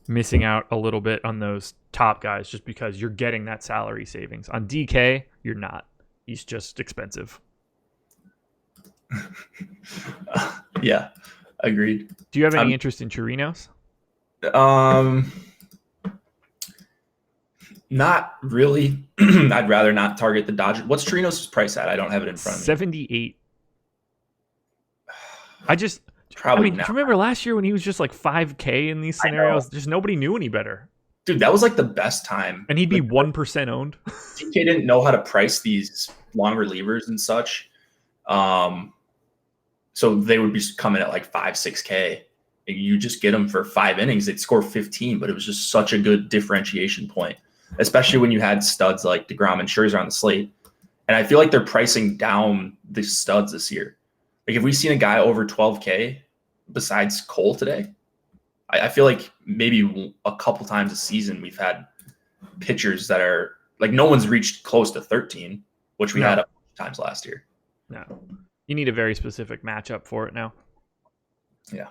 [SPEAKER 1] missing out a little bit on those top guys just because you're getting that salary savings. On DK, you're not. He's just expensive.
[SPEAKER 2] Yeah, agreed.
[SPEAKER 1] Do you have any interest in Chirinos?
[SPEAKER 2] Not really. I'd rather not target the Dodgers. What's Chirinos' price at? I don't have it in front of me.
[SPEAKER 1] 78. I mean,
[SPEAKER 2] Probably
[SPEAKER 1] do you remember last year when he was just like 5K in these scenarios? Just nobody knew any better.
[SPEAKER 2] Dude, that was like the best time.
[SPEAKER 1] And he'd be 1% owned.
[SPEAKER 2] DK didn't know how to price these long relievers and such. So they would be coming at like 5, 6K. And you just get them for 5 innings. They'd score 15, but it was just such a good differentiation point, especially when you had studs like DeGrom and Scherzer on the slate. And I feel like they're pricing down the studs this year. Like if we've seen a guy over 12K besides Cole today, I feel like maybe a couple times a season we've had pitchers that are like no one's reached close to 13, which we had a few times last year.
[SPEAKER 1] No, you need a very specific matchup for it now.
[SPEAKER 2] Yeah.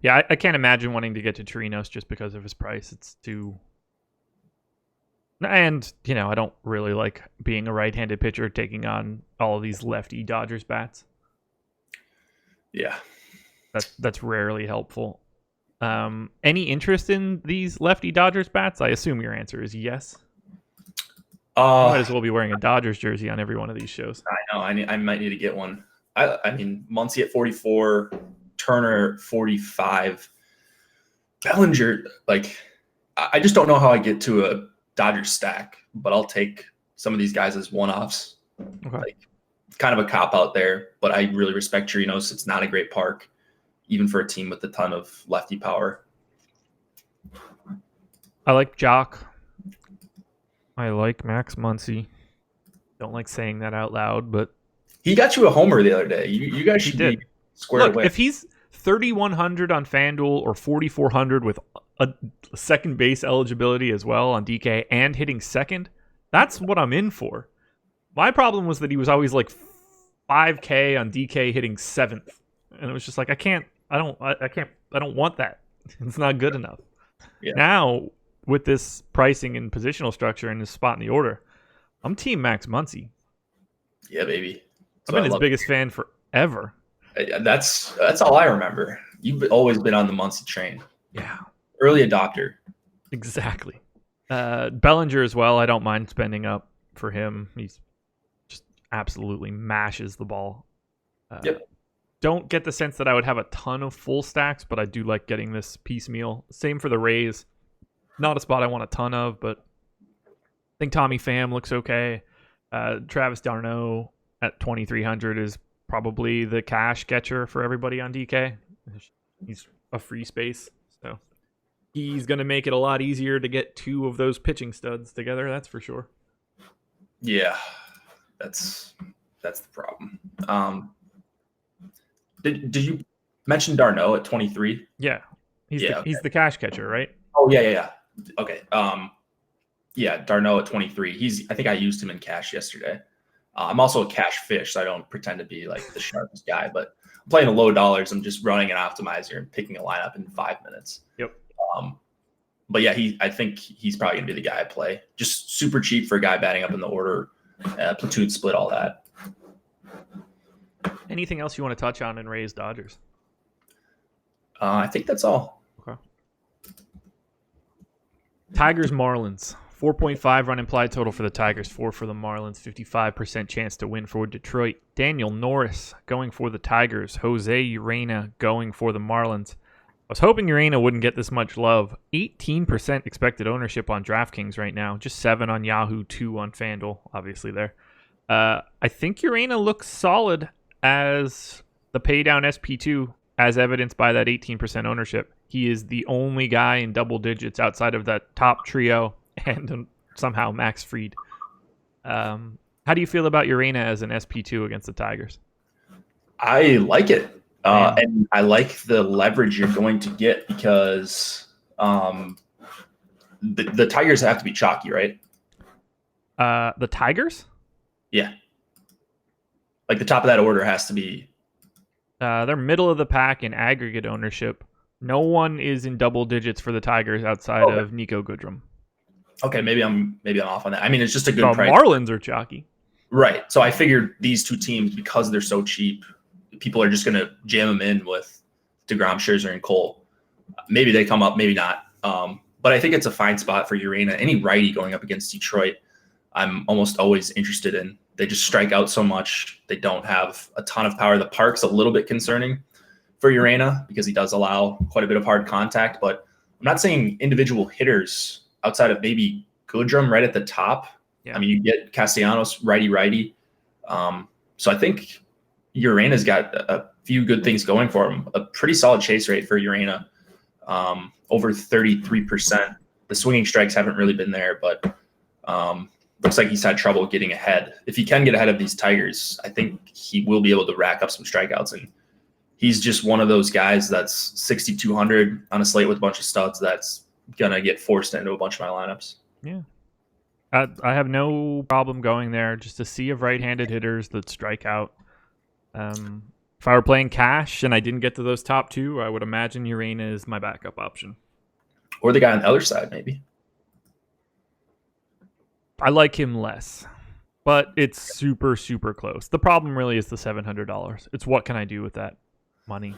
[SPEAKER 1] Yeah, I can't imagine wanting to get to Chirinos just because of his price. It's too... And, I don't really like being a right-handed pitcher taking on all of these lefty Dodgers bats.
[SPEAKER 2] Yeah.
[SPEAKER 1] That's rarely helpful. Any interest in these lefty Dodgers bats? I assume your answer is yes. Might as well be wearing a Dodgers jersey on every one of these shows.
[SPEAKER 2] I know. I might need to get one. I mean, Muncy at 44, Turner 45, Bellinger, like I just don't know how I get to a Dodgers stack, but I'll take some of these guys as one-offs.
[SPEAKER 1] Okay.
[SPEAKER 2] Like, kind of a cop out there, but I really respect Chirinos. It's not a great park, even for a team with a ton of lefty power.
[SPEAKER 1] I like Jock. I like Max Muncy. Don't like saying that out loud, but
[SPEAKER 2] he got you a homer the other day. You guys should be squared away.
[SPEAKER 1] If he's 3,100 on FanDuel or 4,400 with a second base eligibility as well on DK and hitting second, that's what I'm in for. My problem was that he was always like 5K on DK hitting seventh, and it was just like I don't want that. It's not good enough.
[SPEAKER 2] Yeah.
[SPEAKER 1] Now with this pricing and positional structure and his spot in the order, I'm team Max Muncy.
[SPEAKER 2] Yeah, baby.
[SPEAKER 1] I've been his biggest fan forever.
[SPEAKER 2] That's all I remember. You've always been on the Muncy train.
[SPEAKER 1] Yeah.
[SPEAKER 2] Early adopter.
[SPEAKER 1] Exactly. Bellinger as well. I don't mind spending up for him. He's just absolutely mashes the ball.
[SPEAKER 2] Yep.
[SPEAKER 1] Don't get the sense that I would have a ton of full stacks, but I do like getting this piecemeal. Same for the Rays. Not a spot I want a ton of, but I think Tommy Pham looks okay. Travis d'Arnaud at 2,300 is probably the cash catcher for everybody on DK. He's a free space, so he's going to make it a lot easier to get two of those pitching studs together, that's for sure.
[SPEAKER 2] Yeah, that's the problem. Did you mention d'Arnaud at 23?
[SPEAKER 1] Yeah. He's the cash catcher, right?
[SPEAKER 2] Oh, yeah. Okay. Yeah, d'Arnaud at 23. I think I used him in cash yesterday. I'm also a cash fish, so I don't pretend to be like the sharpest guy, but I'm playing a low dollars. I'm just running an optimizer and picking a lineup in 5 minutes.
[SPEAKER 1] Yep.
[SPEAKER 2] But yeah, I think he's probably gonna be the guy I play. Just super cheap for a guy batting up in the order, platoon split, all that.
[SPEAKER 1] Anything else you want to touch on in Rays Dodgers?
[SPEAKER 2] I think that's all.
[SPEAKER 1] Okay. Tigers Marlins. 4.5 run implied total for the Tigers, 4 for the Marlins, 55% chance to win for Detroit. Daniel Norris going for the Tigers. Jose Urena going for the Marlins. I was hoping Urena wouldn't get this much love. 18% expected ownership on DraftKings right now. Just 7 on Yahoo, 2 on FanDuel, obviously there. I think Urena looks solid as the paydown SP2, as evidenced by that 18% ownership. He is the only guy in double digits outside of that top trio and somehow Max Fried. How do you feel about Urena as an SP2 against the Tigers?
[SPEAKER 2] I like it. And I like the leverage you're going to get because the Tigers have to be chalky, right?
[SPEAKER 1] The Tigers?
[SPEAKER 2] Yeah. Like the top of that order has to be.
[SPEAKER 1] They're middle of the pack in aggregate ownership. No one is in double digits for the Tigers outside of Nico Goodrum.
[SPEAKER 2] Okay, maybe I'm off on that. I mean, it's just a good price.
[SPEAKER 1] Marlins are chalky.
[SPEAKER 2] Right. So I figured these two teams, because they're so cheap, people are just going to jam them in with DeGrom, Scherzer, and Cole. Maybe they come up, maybe not. But I think it's a fine spot for Urena. Any righty going up against Detroit, I'm almost always interested in. They just strike out so much. They don't have a ton of power. The park's a little bit concerning for Urena because he does allow quite a bit of hard contact. But I'm not saying individual hitters outside of maybe Goodrum right at the top. Yeah. I mean, you get Castellanos righty. So I think Urena's got a few good things going for him. A pretty solid chase rate for Urena, over 33%. The swinging strikes haven't really been there, but looks like he's had trouble getting ahead. If he can get ahead of these Tigers, I think he will be able to rack up some strikeouts. And he's just one of those guys that's 6,200 on a slate with a bunch of studs that's going to get forced into a bunch of my lineups.
[SPEAKER 1] Yeah. I have no problem going there. Just a sea of right-handed hitters that strike out. If I were playing cash and I didn't get to those top two, I would imagine Urena is my backup option.
[SPEAKER 2] Or the guy on the other side, maybe.
[SPEAKER 1] I like him less, but it's super, super close. The problem really is the $700. It's what can I do with that money?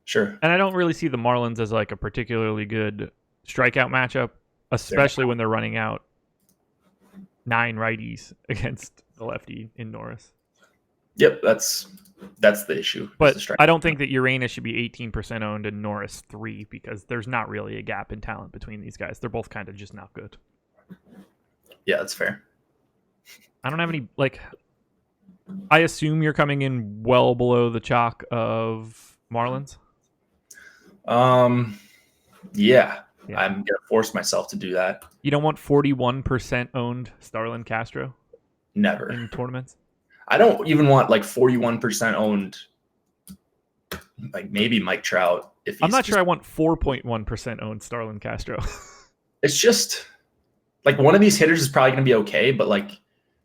[SPEAKER 2] Sure.
[SPEAKER 1] And I don't really see the Marlins as like a particularly good strikeout matchup, especially when they're running out 9 righties against the lefty in Norris.
[SPEAKER 2] Yep, that's the issue.
[SPEAKER 1] But I don't think that Uranus should be 18% owned and Norris 3 because there's not really a gap in talent between these guys. They're both kind of just not good.
[SPEAKER 2] Yeah, that's fair.
[SPEAKER 1] I don't have any, like, I assume you're coming in well below the chalk of Marlins.
[SPEAKER 2] Yeah. I'm going to force myself to do that.
[SPEAKER 1] You don't want 41% owned Starlin Castro?
[SPEAKER 2] Never.
[SPEAKER 1] In tournaments?
[SPEAKER 2] I don't even want like 41% owned, like maybe Mike Trout.
[SPEAKER 1] I'm not sure I want 4.1% owned Starlin Castro.
[SPEAKER 2] It's just like one of these hitters is probably going to be okay, but like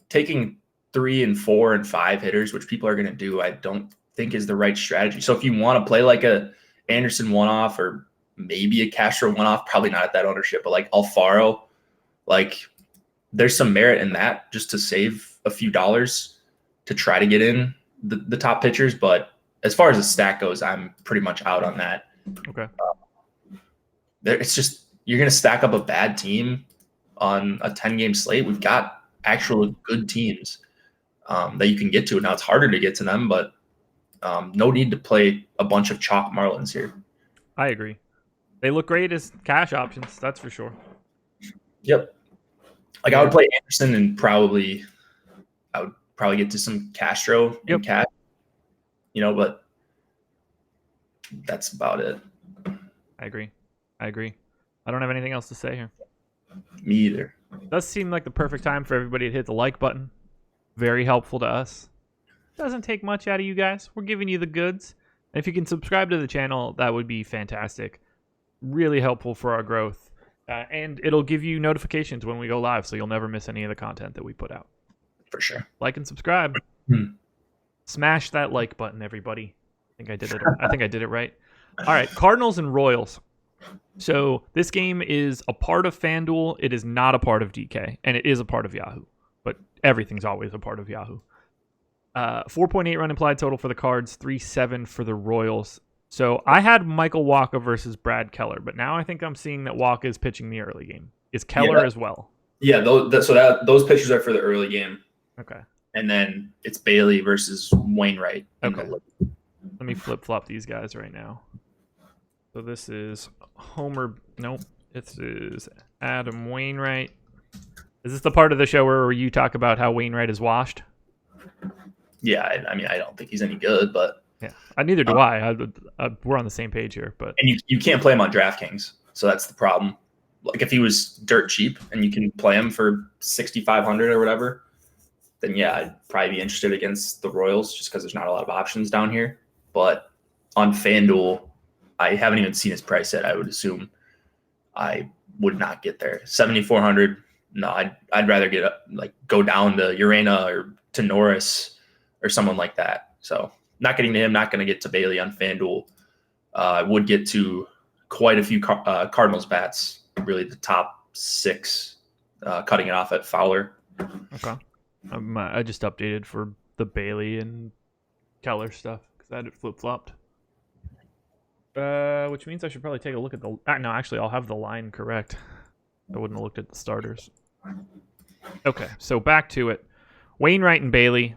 [SPEAKER 2] taking 3 and 4 and 5 hitters, which people are going to do, I don't think is the right strategy. So if you want to play like a Anderson one-off or maybe a Castro one-off, probably not at that ownership, but like Alfaro, like there's some merit in that just to save a few dollars to try to get in the top pitchers. But as far as the stack goes, I'm pretty much out on that.
[SPEAKER 1] Okay.
[SPEAKER 2] It's just, you're going to stack up a bad team on a 10-game slate. We've got actual good teams that you can get to. Now it's harder to get to them, but no need to play a bunch of chalk Marlins here.
[SPEAKER 1] I agree. They look great as cash options, that's for sure.
[SPEAKER 2] Yep. Like I would play Anderson and I would probably get to some Castro and cash, but that's about it.
[SPEAKER 1] I agree. I don't have anything else to say here.
[SPEAKER 2] Me either.
[SPEAKER 1] It does seem like the perfect time for everybody to hit the like button. Very helpful to us. Doesn't take much out of you guys. We're giving you the goods. And if you can subscribe to the channel, that would be fantastic. Really helpful for our growth. And it'll give you notifications when we go live, so you'll never miss any of the content that we put out.
[SPEAKER 2] For sure.
[SPEAKER 1] Like and subscribe. Smash that like button, everybody. I think I did it right. All right, Cardinals and Royals. So this game is a part of FanDuel. It is not a part of DK, and it is a part of Yahoo. But everything's always a part of Yahoo. 4.8 run implied total for the Cards, 3.7 for the Royals. So I had Michael Wacha versus Brad Keller, but now I think I'm seeing that Wacha is pitching the early game. Is Keller as well?
[SPEAKER 2] Yeah, those pitchers are for the early game.
[SPEAKER 1] Okay.
[SPEAKER 2] And then it's Bailey versus Wainwright.
[SPEAKER 1] Okay. Let me flip-flop these guys right now. So this is Homer. Nope. This is Adam Wainwright. Is this the part of the show where you talk about how Wainwright is washed?
[SPEAKER 2] Yeah, I mean, I don't think he's any good, but
[SPEAKER 1] yeah, neither do I. We're on the same page here, but
[SPEAKER 2] and you can't play him on DraftKings, so that's the problem. Like if he was dirt cheap and you can play him for 6,500 or whatever, then yeah, I'd probably be interested against the Royals just because there's not a lot of options down here. But on FanDuel, I haven't even seen his price yet. I would assume I would not get there. 7,400. No, I'd rather go down to Urena or to Norris or someone like that. So not getting to him, not going to get to Bailey on FanDuel. I would get to quite a few Cardinals bats, really the top 6, cutting it off at Fowler.
[SPEAKER 1] Okay. I just updated for the Bailey and Keller stuff because I had it flip-flopped. Which means I should probably take a look at the... no, actually, I'll have the line correct. I wouldn't have looked at the starters. Okay, so back to it. Wainwright and Bailey.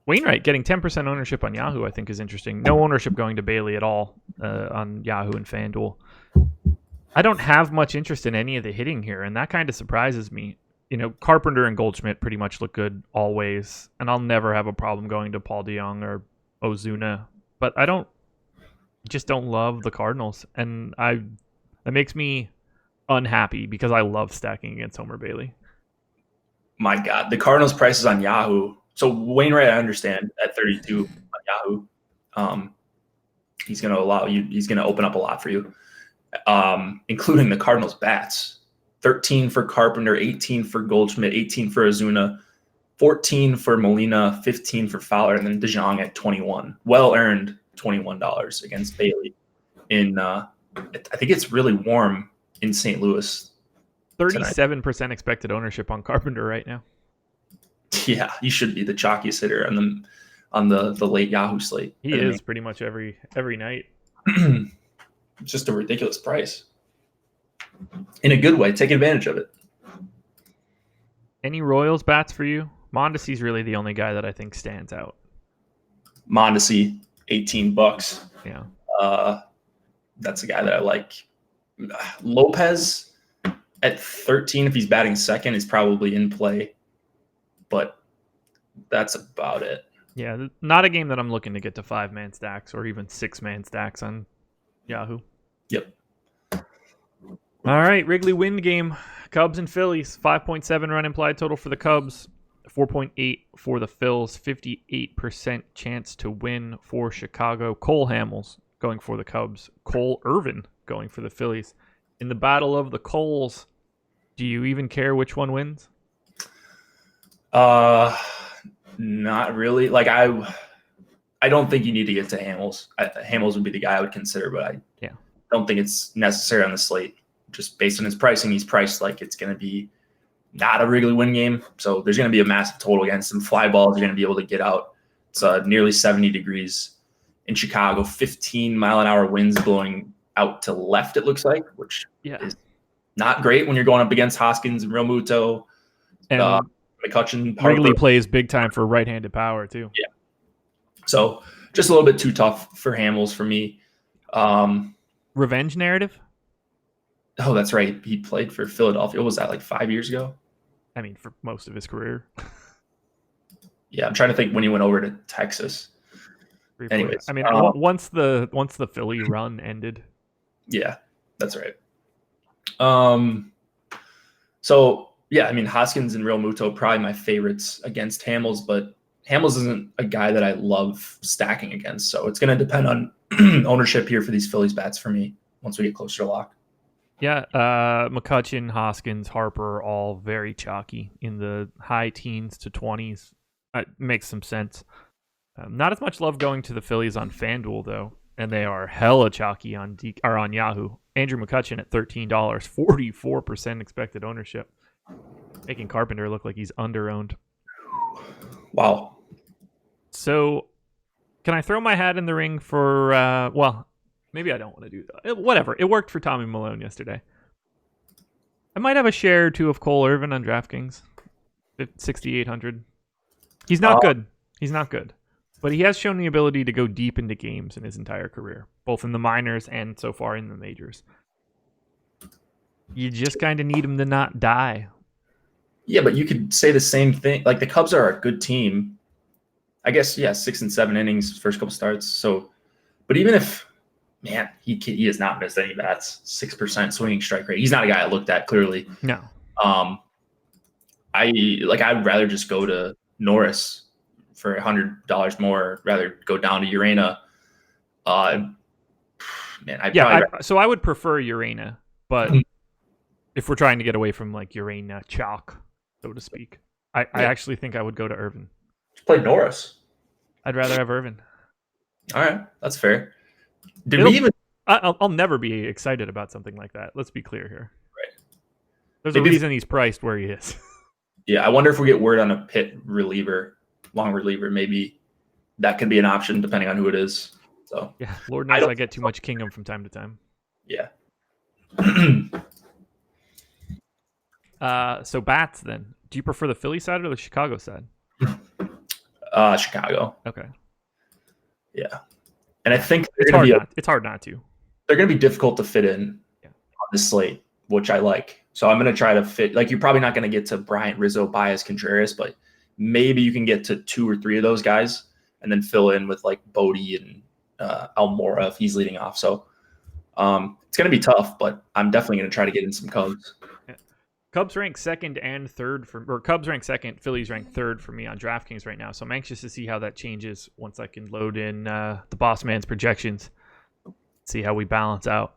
[SPEAKER 1] Wainwright getting 10% ownership on Yahoo, I think, is interesting. No ownership going to Bailey at all on Yahoo and FanDuel. I don't have much interest in any of the hitting here, and that kind of surprises me. Carpenter and Goldschmidt pretty much look good always, and I'll never have a problem going to Paul DeJong or Ozuna. But I just don't love the Cardinals, and that makes me unhappy because I love stacking against Homer Bailey.
[SPEAKER 2] My God, the Cardinals prices on Yahoo. So Wainwright, I understand at 32 on Yahoo. He's going to allow you. He's going to open up a lot for you, including the Cardinals bats. 13 for Carpenter, 18 for Goldschmidt, 18 for Ozuna, 14 for Molina, 15 for Fowler, and then DeJong at 21. Well earned $21 against Bailey. I think it's really warm in St. Louis.
[SPEAKER 1] 37% expected ownership on Carpenter right now.
[SPEAKER 2] Yeah, he should be the chalkiest hitter on the late Yahoo slate.
[SPEAKER 1] He is pretty much every night.
[SPEAKER 2] It's just a ridiculous price. In a good way, take advantage of it.
[SPEAKER 1] Any Royals bats for you? Mondesi's really the only guy that I think stands out.
[SPEAKER 2] Mondesi, $18.
[SPEAKER 1] Yeah.
[SPEAKER 2] That's a guy that I like. Lopez at 13, if he's batting second, is probably in play, but that's about it.
[SPEAKER 1] Yeah, not a game that I'm looking to get to 5-man stacks or even 6-man stacks on Yahoo.
[SPEAKER 2] Yep.
[SPEAKER 1] All right, Wrigley Wind game. Cubs and Phillies. 5.7 run implied total for the Cubs. 4.8 for the Phils. 58% chance to win for Chicago. Cole Hamels going for the Cubs. Cole Irvin going for the Phillies. In the battle of the Coles, do you even care which one wins?
[SPEAKER 2] Not really. Like I don't think you need to get to Hamels. Hamels would be the guy I would consider, but I don't think it's necessary on the slate. Just based on his pricing, he's priced like it's going to be not a Wrigley Win game. So there's going to be a massive total against him. Fly balls are going to be able to get out. It's nearly 70 degrees in Chicago. 15-mile-an-hour winds blowing out to left, it looks like, which is not great when you're going up against Hoskins and Realmuto.
[SPEAKER 1] And
[SPEAKER 2] McCutchen.
[SPEAKER 1] Wrigley plays big time for right-handed power, too.
[SPEAKER 2] Yeah. So just a little bit too tough for Hamels for me.
[SPEAKER 1] Revenge narrative?
[SPEAKER 2] Oh, that's right. He played for Philadelphia. What was that, like 5 years ago?
[SPEAKER 1] I mean, for most of his career.
[SPEAKER 2] Yeah, I'm trying to think when he went over to Texas. Anyways,
[SPEAKER 1] I mean, once the Philly run ended.
[SPEAKER 2] Yeah, that's right. So yeah, I mean, Hoskins and Realmuto probably my favorites against Hamels, but Hamels isn't a guy that I love stacking against. So it's going to depend on ownership here for these Phillies bats for me once we get closer to lock.
[SPEAKER 1] Yeah, McCutchen, Hoskins, Harper, all very chalky in the high teens to 20s. Makes some sense. Not as much love going to the Phillies on FanDuel, though, and they are hella chalky on Yahoo. Andrew McCutchen at $13, 44% expected ownership, making Carpenter look like he's under-owned.
[SPEAKER 2] Wow.
[SPEAKER 1] So, can I throw my hat in the ring for, maybe I don't want to do that. Whatever. It worked for Tommy Malone yesterday. I might have a share or two of Cole Irvin on DraftKings. 6,800. He's not good. He's not good. But he has shown the ability to go deep into games in his entire career, both in the minors and so far in the majors. You just kind of need him to not die.
[SPEAKER 2] Yeah, but you could say the same thing. Like, the Cubs are a good team. I guess, 6 and 7 innings, first couple starts. So, but even if, man, he has not missed any bats. 6% swinging strike rate. He's not a guy I looked at, clearly.
[SPEAKER 1] No.
[SPEAKER 2] I'd rather just go to Norris for $100 more, rather go down to Urena.
[SPEAKER 1] So I would prefer Urena, but if we're trying to get away from like Urena chalk, so to speak, I actually think I would go to Irvin.
[SPEAKER 2] Just play Norris.
[SPEAKER 1] I'd rather have Irvin.
[SPEAKER 2] All right, that's fair.
[SPEAKER 1] I'll never be excited about something like that. Let's be clear here.
[SPEAKER 2] Right.
[SPEAKER 1] There's a reason he's priced where he is.
[SPEAKER 2] Yeah, I wonder if we get word on a pit reliever, long reliever. Maybe that could be an option depending on who it is. So
[SPEAKER 1] yeah, Lord knows I get too much Kingham from time to time.
[SPEAKER 2] Yeah.
[SPEAKER 1] So bats then. Do you prefer the Philly side or the Chicago side?
[SPEAKER 2] Chicago.
[SPEAKER 1] Okay.
[SPEAKER 2] Yeah. And I think
[SPEAKER 1] it's hard not to.
[SPEAKER 2] They're going to be difficult to fit in on this slate, which I like. So I'm going to try to fit. Like, you're probably not going to get to Bryant, Rizzo, Baez, Contreras, but maybe you can get to 2 or 3 of those guys and then fill in with like Bodie and Almora if he's leading off. So it's going to be tough, but I'm definitely going to try to get in some Cubs.
[SPEAKER 1] Yeah. Cubs rank second and third Cubs rank second, Phillies rank third for me on DraftKings right now. So I'm anxious to see how that changes once I can load in the boss man's projections. See how we balance out.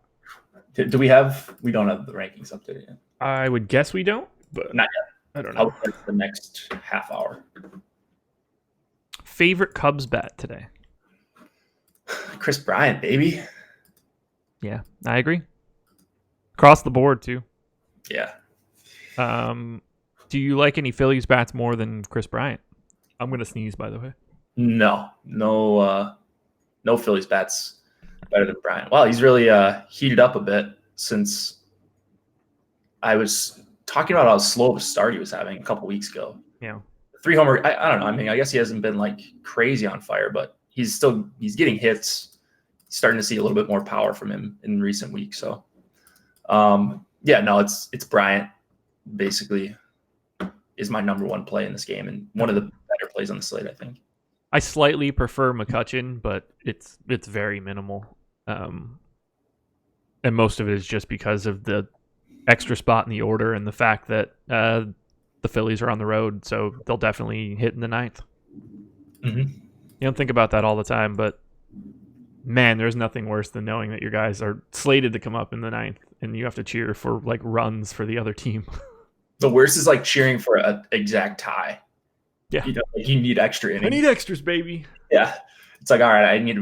[SPEAKER 2] We don't have the rankings updated yet.
[SPEAKER 1] I would guess we don't, but
[SPEAKER 2] not yet.
[SPEAKER 1] I don't know.
[SPEAKER 2] I'll the next half hour.
[SPEAKER 1] Favorite Cubs bet today?
[SPEAKER 2] Chris Bryant, baby.
[SPEAKER 1] Yeah, I agree. Across the board too.
[SPEAKER 2] Yeah.
[SPEAKER 1] Do you like any Phillies bats more than Chris Bryant? I'm gonna sneeze, by the way.
[SPEAKER 2] No Phillies bats better than Bryant. Wow, he's really heated up a bit since I was talking about how slow of a start he was having a couple weeks ago.
[SPEAKER 1] Yeah.
[SPEAKER 2] 3 homer. I don't know. I mean, I guess he hasn't been like crazy on fire, but he's getting hits. Starting to see a little bit more power from him in recent weeks. So, yeah, no, it's Bryant basically is my number one play in this game and one of the better plays on the slate, I think.
[SPEAKER 1] I slightly prefer McCutchen, but it's very minimal. And most of it is just because of the extra spot in the order and the fact that the Phillies are on the road, so they'll definitely hit in the ninth.
[SPEAKER 2] Mm-hmm.
[SPEAKER 1] You don't think about that all the time, but man, there's nothing worse than knowing that your guys are slated to come up in the ninth and you have to cheer for like runs for the other team.
[SPEAKER 2] The worst is like cheering for an exact tie.
[SPEAKER 1] Yeah.
[SPEAKER 2] You know, like you need extra innings.
[SPEAKER 1] I need extras, baby.
[SPEAKER 2] Yeah. It's like, all right, I need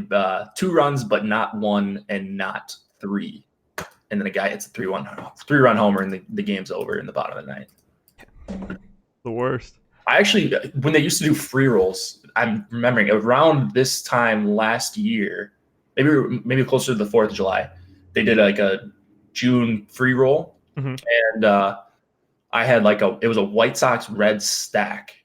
[SPEAKER 2] 2 runs, but not 1 and not 3. And then a guy hits a 3-run homer and the game's over in the bottom of the ninth.
[SPEAKER 1] The worst.
[SPEAKER 2] I actually, when they used to do free rolls, I'm remembering around this time last year, maybe closer to the 4th of July, they did like a June free roll.
[SPEAKER 1] Mm-hmm.
[SPEAKER 2] And I had it was a White Sox Reds stack.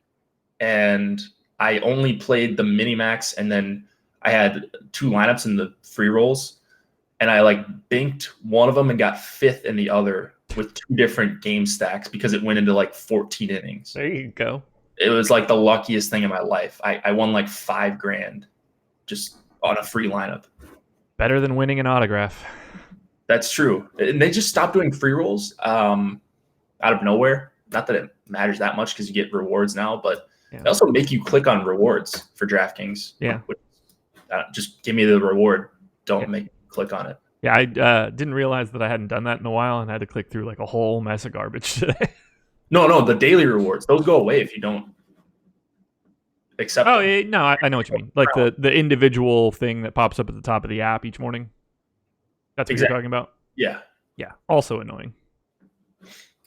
[SPEAKER 2] And I only played the mini max, and then I had 2 lineups in the free rolls. And I banked one of them and got 5th in the other with 2 different game stacks because it went into 14 innings.
[SPEAKER 1] There you go.
[SPEAKER 2] It was the luckiest thing in my life. I won $5,000 just on a free lineup.
[SPEAKER 1] Better than winning an autograph.
[SPEAKER 2] That's true. And they just stopped doing free rolls out of nowhere. Not that it matters that much because you get rewards now, but they also make you click on rewards for DraftKings.
[SPEAKER 1] Yeah.
[SPEAKER 2] Just give me the reward. Don't make me click on it.
[SPEAKER 1] Yeah, I didn't realize that I hadn't done that in a while and had to click through a whole mess of garbage today.
[SPEAKER 2] No, the daily rewards, those go away if you don't accept them.
[SPEAKER 1] Yeah, no, I know what you mean. The individual thing that pops up at the top of the app each morning. That's what you're talking about?
[SPEAKER 2] Yeah.
[SPEAKER 1] Yeah, also annoying.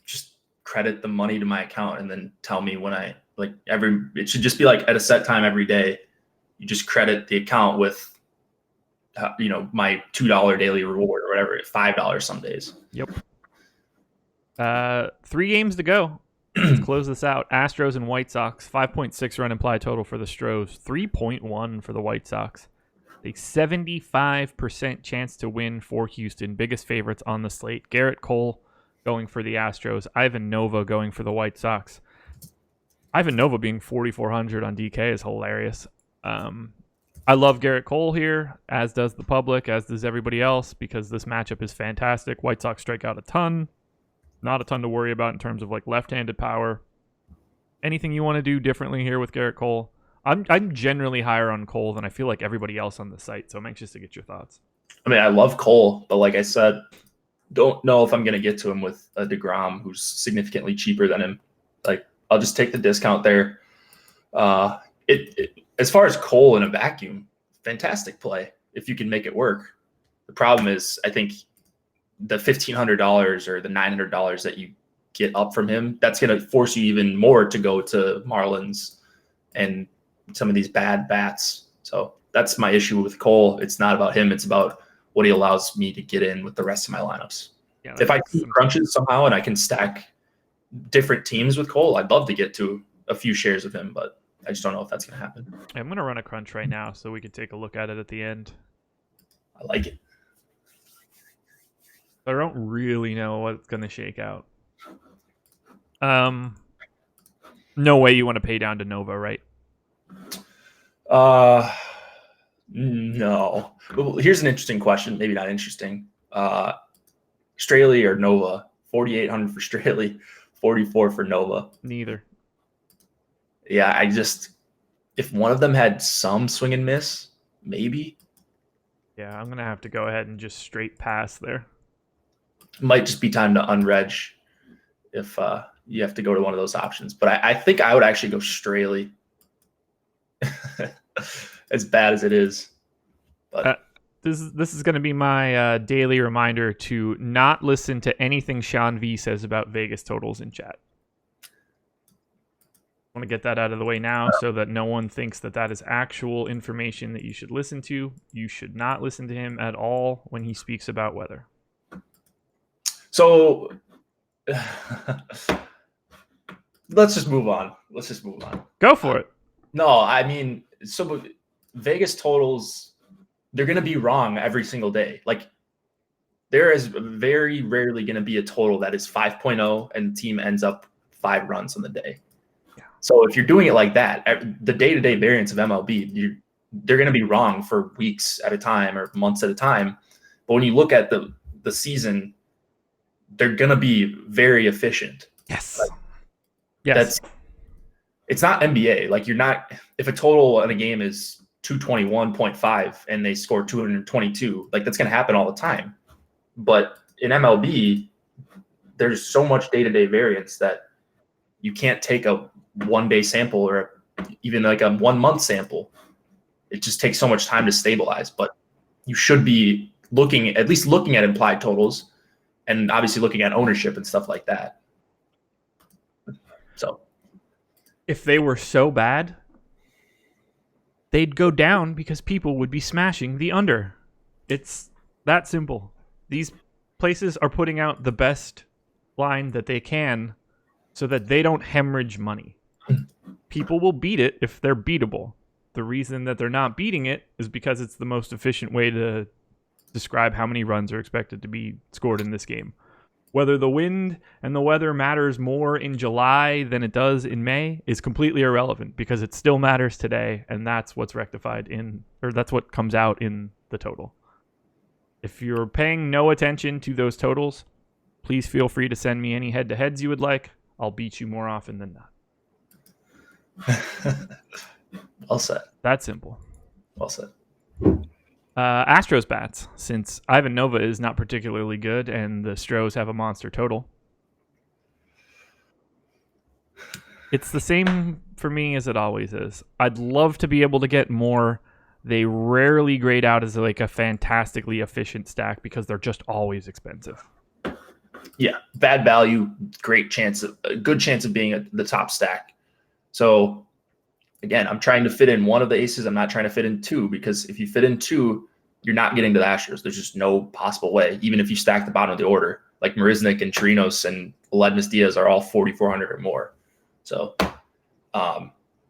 [SPEAKER 2] Just credit the money to my account and then tell me when it should just be at a set time every day. You just credit the account with my $2 daily reward or whatever, $5 some days.
[SPEAKER 1] Yep. 3 games to go. Let's close this out. Astros and White Sox. 5.6 run implied total for the Stros. 3.1 for the White Sox. A 75% chance to win for Houston. Biggest favorites on the slate. Garrett Cole going for the Astros. Ivan Nova going for the White Sox. Ivan Nova being 4,400 on DK is hilarious. I love Garrett Cole here, as does the public, as does everybody else, because this matchup is fantastic. White Sox strike out a ton. Not a ton to worry about in terms of left-handed power. Anything you want to do differently here with Garrett Cole? I'm generally higher on Cole than I feel like everybody else on the site, so I'm anxious to get your thoughts.
[SPEAKER 2] I mean, I love Cole, but like I said, don't know if I'm going to get to him with a DeGrom who's significantly cheaper than him. I'll just take the discount there. As far as Cole in a vacuum, fantastic play if you can make it work. The problem is, I think the $1,500 or the $900 that you get up from him, that's going to force you even more to go to Marlins and some of these bad bats. So that's my issue with Cole. It's not about him. It's about what he allows me to get in with the rest of my lineups. Yeah, if I keep crunches somehow and I can stack different teams with Cole, I'd love to get to a few shares of him, but I just don't know if that's going to happen.
[SPEAKER 1] I'm going to run a crunch right now so we can take a look at it at the end.
[SPEAKER 2] I like it.
[SPEAKER 1] I don't really know what's going to shake out. No way you want to pay down to Nova, right?
[SPEAKER 2] No. Well, here's an interesting question. Maybe not interesting. Straley or Nova? 4,800 for Straley, 44 for Nova.
[SPEAKER 1] Neither.
[SPEAKER 2] Yeah, if one of them had some swing and miss, maybe.
[SPEAKER 1] Yeah, I'm going to have to go ahead and just straight pass there.
[SPEAKER 2] Might just be time to unreg if you have to go to one of those options. But I think I would actually go Straley. As bad as it is. But
[SPEAKER 1] this is going to be my daily reminder to not listen to anything Sean V says about Vegas totals in chat. I want to get that out of the way now so that no one thinks that is actual information that you should listen to. You should not listen to him at all when he speaks about weather.
[SPEAKER 2] So Let's just move on.
[SPEAKER 1] Go for it.
[SPEAKER 2] No, I mean, Vegas totals, they're going to be wrong every single day. Like, there is very rarely going to be a total that is 5.0 and the team ends up 5 runs on the day.
[SPEAKER 1] Yeah.
[SPEAKER 2] So if you're doing it like that, the day-to-day variance of MLB, they're going to be wrong for weeks at a time or months at a time. But when you look at the season, they're going to be very efficient.
[SPEAKER 1] Yes.
[SPEAKER 2] Like,
[SPEAKER 1] yes.
[SPEAKER 2] It's not NBA. Like, if a total in a game is 221.5 and they score 222, like, that's going to happen all the time. But in MLB, there's so much day-to-day variance that you can't take a one-day sample or even like a 1 month sample. It just takes so much time to stabilize. But you should be at least looking at implied totals and obviously looking at ownership and stuff like that. So
[SPEAKER 1] if they were so bad, they'd go down because people would be smashing the under. It's that simple. These places are putting out the best line that they can so that they don't hemorrhage money. People will beat it if they're beatable. The reason that they're not beating it is because it's the most efficient way to describe how many runs are expected to be scored in this game. Whether the wind and the weather matters more in July than it does in May is completely irrelevant because it still matters today, and that's what's that's what comes out in the total. If you're paying no attention to those totals, please feel free to send me any head-to-heads you would like. I'll beat you more often than not.
[SPEAKER 2] Well said.
[SPEAKER 1] That's simple.
[SPEAKER 2] Well said.
[SPEAKER 1] Astros bats, since Ivan Nova is not particularly good and the Stros have a monster total. It's the same for me as it always is. I'd love to be able to get more. They rarely grade out as like a fantastically efficient stack because they're just always expensive.
[SPEAKER 2] Yeah, bad value, good chance of being at the top stack. So again, I'm trying to fit in one of the aces. I'm not trying to fit in 2 because if you fit in 2, you're not getting to the Astros. There's just no possible way. Even if you stack the bottom of the order, like Marisnik and Chirinos and Aledmus Diaz are all 4,400 or more. So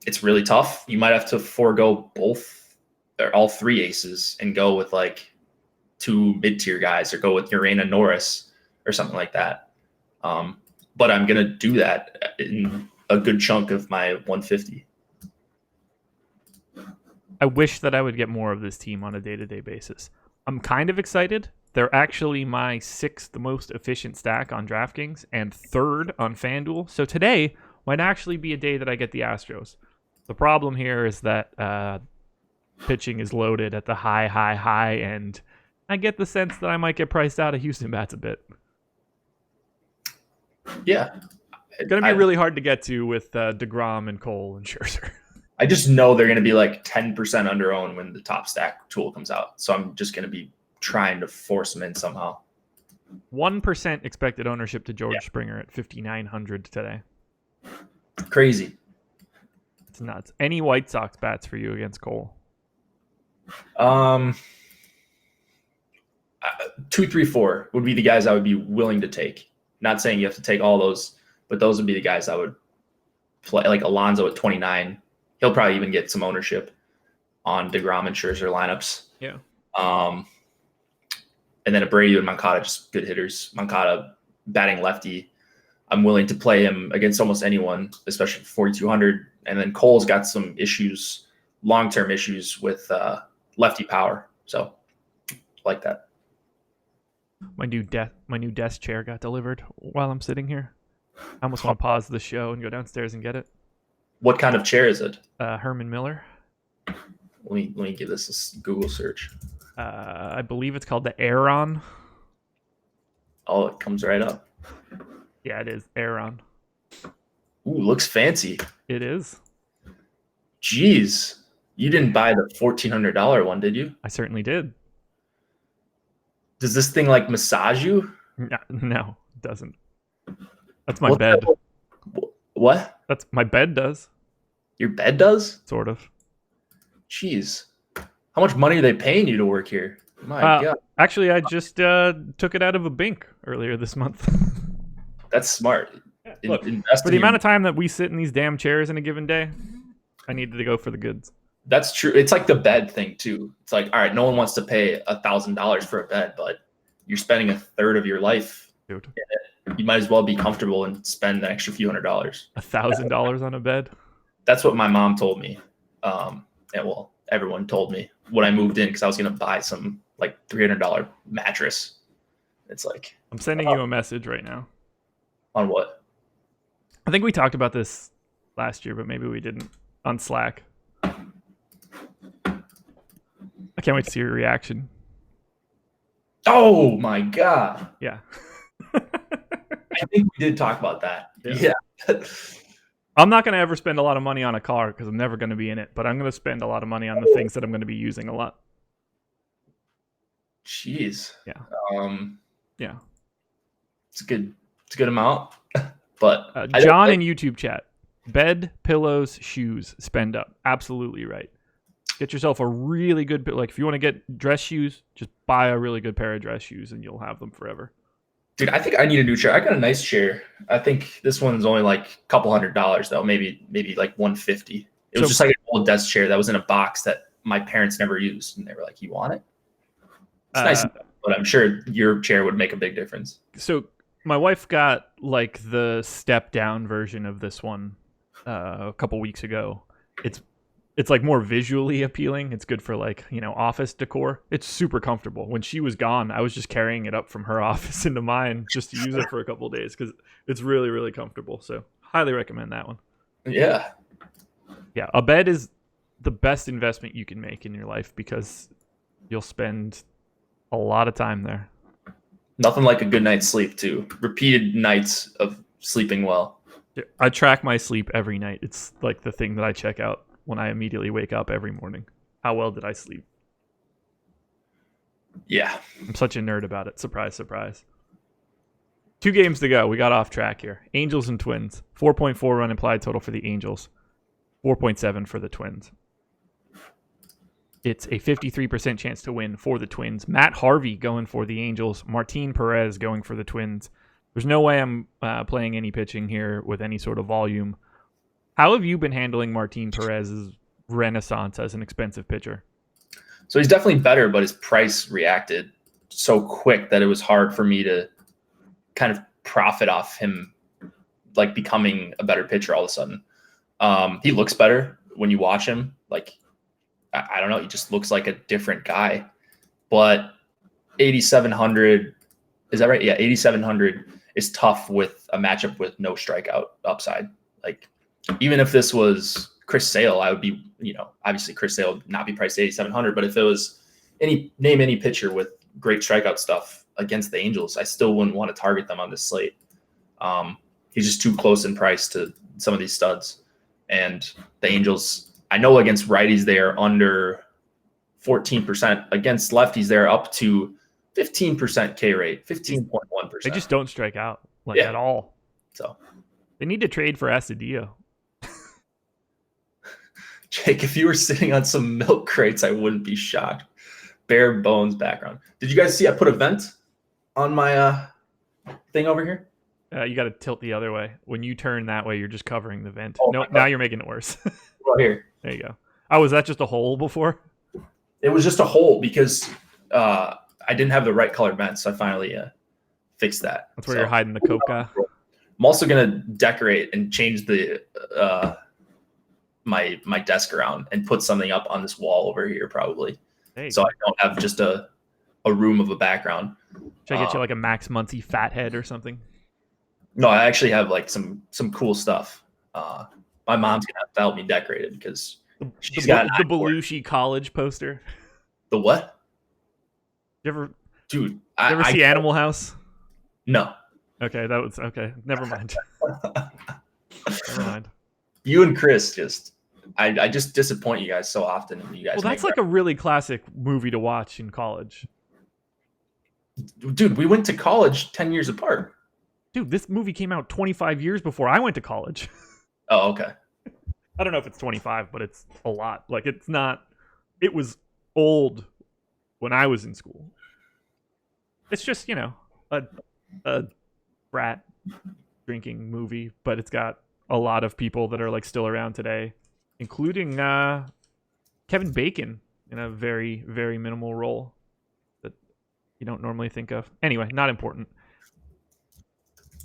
[SPEAKER 2] it's really tough. You might have to forego all 3 aces and go with like 2 mid-tier guys or go with Urena Norris or something like that. But I'm going to do that in a good chunk of my 150.
[SPEAKER 1] I wish that I would get more of this team on a day-to-day basis. I'm kind of excited. They're actually my 6th most efficient stack on DraftKings and 3rd on FanDuel. So today might actually be a day that I get the Astros. The problem here is that pitching is loaded at the high, and I get the sense that I might get priced out of Houston bats a bit.
[SPEAKER 2] Yeah.
[SPEAKER 1] It's going to be really hard to get to with DeGrom and Cole and Scherzer.
[SPEAKER 2] I just know they're going to be like 10% under owned when the top stack tool comes out. So I'm just going to be trying to force them in somehow.
[SPEAKER 1] 1% expected ownership to George Springer at 5,900 today.
[SPEAKER 2] Crazy.
[SPEAKER 1] It's nuts. Any White Sox bats for you against Cole?
[SPEAKER 2] 2, 3, 4 would be the guys I would be willing to take. Not saying you have to take all those, but those would be the guys I would play. Like Alonso at 29. He'll probably even get some ownership on DeGrom and Scherzer lineups.
[SPEAKER 1] Yeah.
[SPEAKER 2] And then Abreu and Moncada, just good hitters. Moncada batting lefty. I'm willing to play him against almost anyone, especially for 4,200. And then Cole's got some issues, long-term issues with lefty power. So like that.
[SPEAKER 1] My new desk chair got delivered while I'm sitting here. I almost want to pause the show and go downstairs and get it.
[SPEAKER 2] What kind of chair is it?
[SPEAKER 1] Herman Miller.
[SPEAKER 2] Let me give this a Google search.
[SPEAKER 1] I believe it's called the Aeron.
[SPEAKER 2] Oh, it comes right up.
[SPEAKER 1] Yeah, it is Aeron.
[SPEAKER 2] Ooh, looks fancy.
[SPEAKER 1] It is.
[SPEAKER 2] Jeez, you didn't buy the $1,400 one, did you?
[SPEAKER 1] I certainly did.
[SPEAKER 2] Does this thing like massage you?
[SPEAKER 1] No, it doesn't. That's my bed.
[SPEAKER 2] What?
[SPEAKER 1] That's my bed does.
[SPEAKER 2] Your bed does?
[SPEAKER 1] Sort of.
[SPEAKER 2] Jeez. How much money are they paying you to work here? My God.
[SPEAKER 1] Actually, I just took it out of a bink earlier this month.
[SPEAKER 2] That's smart.
[SPEAKER 1] Look,
[SPEAKER 2] Invest
[SPEAKER 1] for
[SPEAKER 2] in
[SPEAKER 1] the
[SPEAKER 2] your-
[SPEAKER 1] amount of time that we sit in these damn chairs in a given day, I needed to go for the goods.
[SPEAKER 2] That's true. It's like the bed thing too. It's like, all right, no one wants to pay $1,000 for a bed, but you're spending a third of your life.
[SPEAKER 1] Dude,
[SPEAKER 2] You might as well be comfortable and spend an extra few $100s.
[SPEAKER 1] $1,000 on a bed.
[SPEAKER 2] That's what my mom told me. And well, everyone told me when I moved in because I was going to buy some like $300 mattress. It's like,
[SPEAKER 1] I'm sending you a message right now.
[SPEAKER 2] on what?
[SPEAKER 1] I think we talked about this last year, but maybe we didn't, on Slack. I can't wait to see your reaction.
[SPEAKER 2] Oh my God.
[SPEAKER 1] Yeah.
[SPEAKER 2] I think we did talk about that.
[SPEAKER 1] Yeah. I'm not going to ever spend a lot of money on a car because I'm never going to be in it, but I'm going to spend a lot of money on the things that I'm going to be using a lot.
[SPEAKER 2] Jeez.
[SPEAKER 1] Yeah.
[SPEAKER 2] Yeah. It's a good amount. But
[SPEAKER 1] John in YouTube chat, bed, pillows, shoes, spend up. Absolutely right. Get yourself a really good, like if you want to get dress shoes, just buy a really good pair of dress shoes and you'll have them forever.
[SPEAKER 2] Dude, I think I need a new chair. I got a nice chair. I think this one's only like a couple $100 though, maybe like $150. It was just like an old desk chair that was in a box that my parents never used, and they were like, "You want it?" It's nice, but I'm sure your chair would make a big difference.
[SPEAKER 1] So my wife got like the step down version of this one a couple weeks ago. It's like more visually appealing. It's good for like, office decor. It's super comfortable. When she was gone, I was just carrying it up from her office into mine just to use it for a couple of days because it's really, really comfortable. So highly recommend that one.
[SPEAKER 2] Yeah.
[SPEAKER 1] Yeah. A bed is the best investment you can make in your life because you'll spend a lot of time there.
[SPEAKER 2] Nothing like a good night's sleep too. Repeated nights of sleeping well.
[SPEAKER 1] I track my sleep every night. It's like the thing that I check out when I immediately wake up every morning. How well did I sleep?
[SPEAKER 2] Yeah.
[SPEAKER 1] I'm such a nerd about it. Surprise, surprise. 2 games to go. We got off track here. Angels and Twins. 4.4 run implied total for the Angels. 4.7 for the Twins. It's a 53% chance to win for the Twins. Matt Harvey going for the Angels. Martin Perez going for the Twins. There's no way I'm playing any pitching here with any sort of volume. How have you been handling Martin Perez's renaissance as an expensive pitcher?
[SPEAKER 2] So he's definitely better, but his price reacted so quick that it was hard for me to kind of profit off him like becoming a better pitcher all of a sudden. He looks better when you watch him. Like, I don't know, he just looks like a different guy. But 8,700, is that right? Yeah, 8,700 is tough with a matchup with no strikeout upside. Like, even if this was Chris Sale, I would be, obviously Chris Sale would not be priced 8,700. But if it was any pitcher with great strikeout stuff against the Angels, I still wouldn't want to target them on this slate. He's just too close in price to some of these studs. And the Angels, I know against righties, they are under 14%. Against lefties, they're up to 15% K rate, 15.1%.
[SPEAKER 1] They just don't strike out at all.
[SPEAKER 2] So
[SPEAKER 1] they need to trade for Astudillo.
[SPEAKER 2] Jake, if you were sitting on some milk crates, I wouldn't be shocked. Bare bones background. Did you guys see I put a vent on my thing over here?
[SPEAKER 1] You got to tilt the other way. When you turn that way, you're just covering the vent.
[SPEAKER 2] Oh,
[SPEAKER 1] nope, now you're making it worse.
[SPEAKER 2] Right here.
[SPEAKER 1] There you go. Oh, was that just a hole before?
[SPEAKER 2] It was just a hole because I didn't have the right color vent, so I finally fixed that.
[SPEAKER 1] That's where you're hiding the coca.
[SPEAKER 2] I'm also gonna decorate and change the my desk around and put something up on this wall over here probably, so I don't have just a room of a background.
[SPEAKER 1] Should I get you like a Max Muncy fat head or something?
[SPEAKER 2] No, I actually have like some cool stuff. My mom's gonna have to help me decorate it because she's got
[SPEAKER 1] the Belushi college poster.
[SPEAKER 2] The what?
[SPEAKER 1] You
[SPEAKER 2] Dude,
[SPEAKER 1] ever see Animal House?
[SPEAKER 2] No.
[SPEAKER 1] Okay, that was okay. Never mind. Never mind.
[SPEAKER 2] You and Chris I just disappoint you guys so often. You guys.
[SPEAKER 1] Well, that's like a really classic movie to watch in college.
[SPEAKER 2] Dude, we went to college 10 years apart.
[SPEAKER 1] Dude, this movie came out 25 years before I went to college.
[SPEAKER 2] Oh, okay.
[SPEAKER 1] I don't know if it's 25, but it's a lot. Like, it's not... It was old when I was in school. It's just, a brat. drinking movie, but it's got a lot of people that are like still around today, including Kevin Bacon in a very, very minimal role that you don't normally think of. Anyway, not important.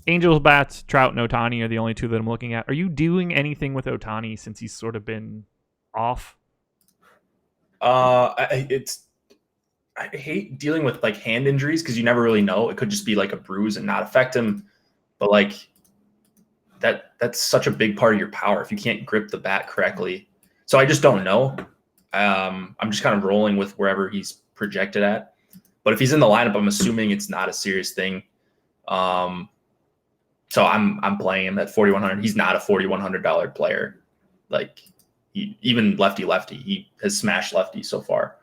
[SPEAKER 1] Angels, Bats, Trout, and Ohtani are the only two that I'm looking at. Are you doing anything with Ohtani since he's sort of been off?
[SPEAKER 2] I hate dealing with like hand injuries because you never really know. It could just be like a bruise and not affect him. But like that's such a big part of your power if you can't grip the bat correctly. So I just don't know. I'm just kind of rolling with wherever he's projected at. But if he's in the lineup, I'm assuming it's not a serious thing. So I'm playing him at $4,100. He's not a $4,100 player. Like even lefty, he has smashed lefty so far.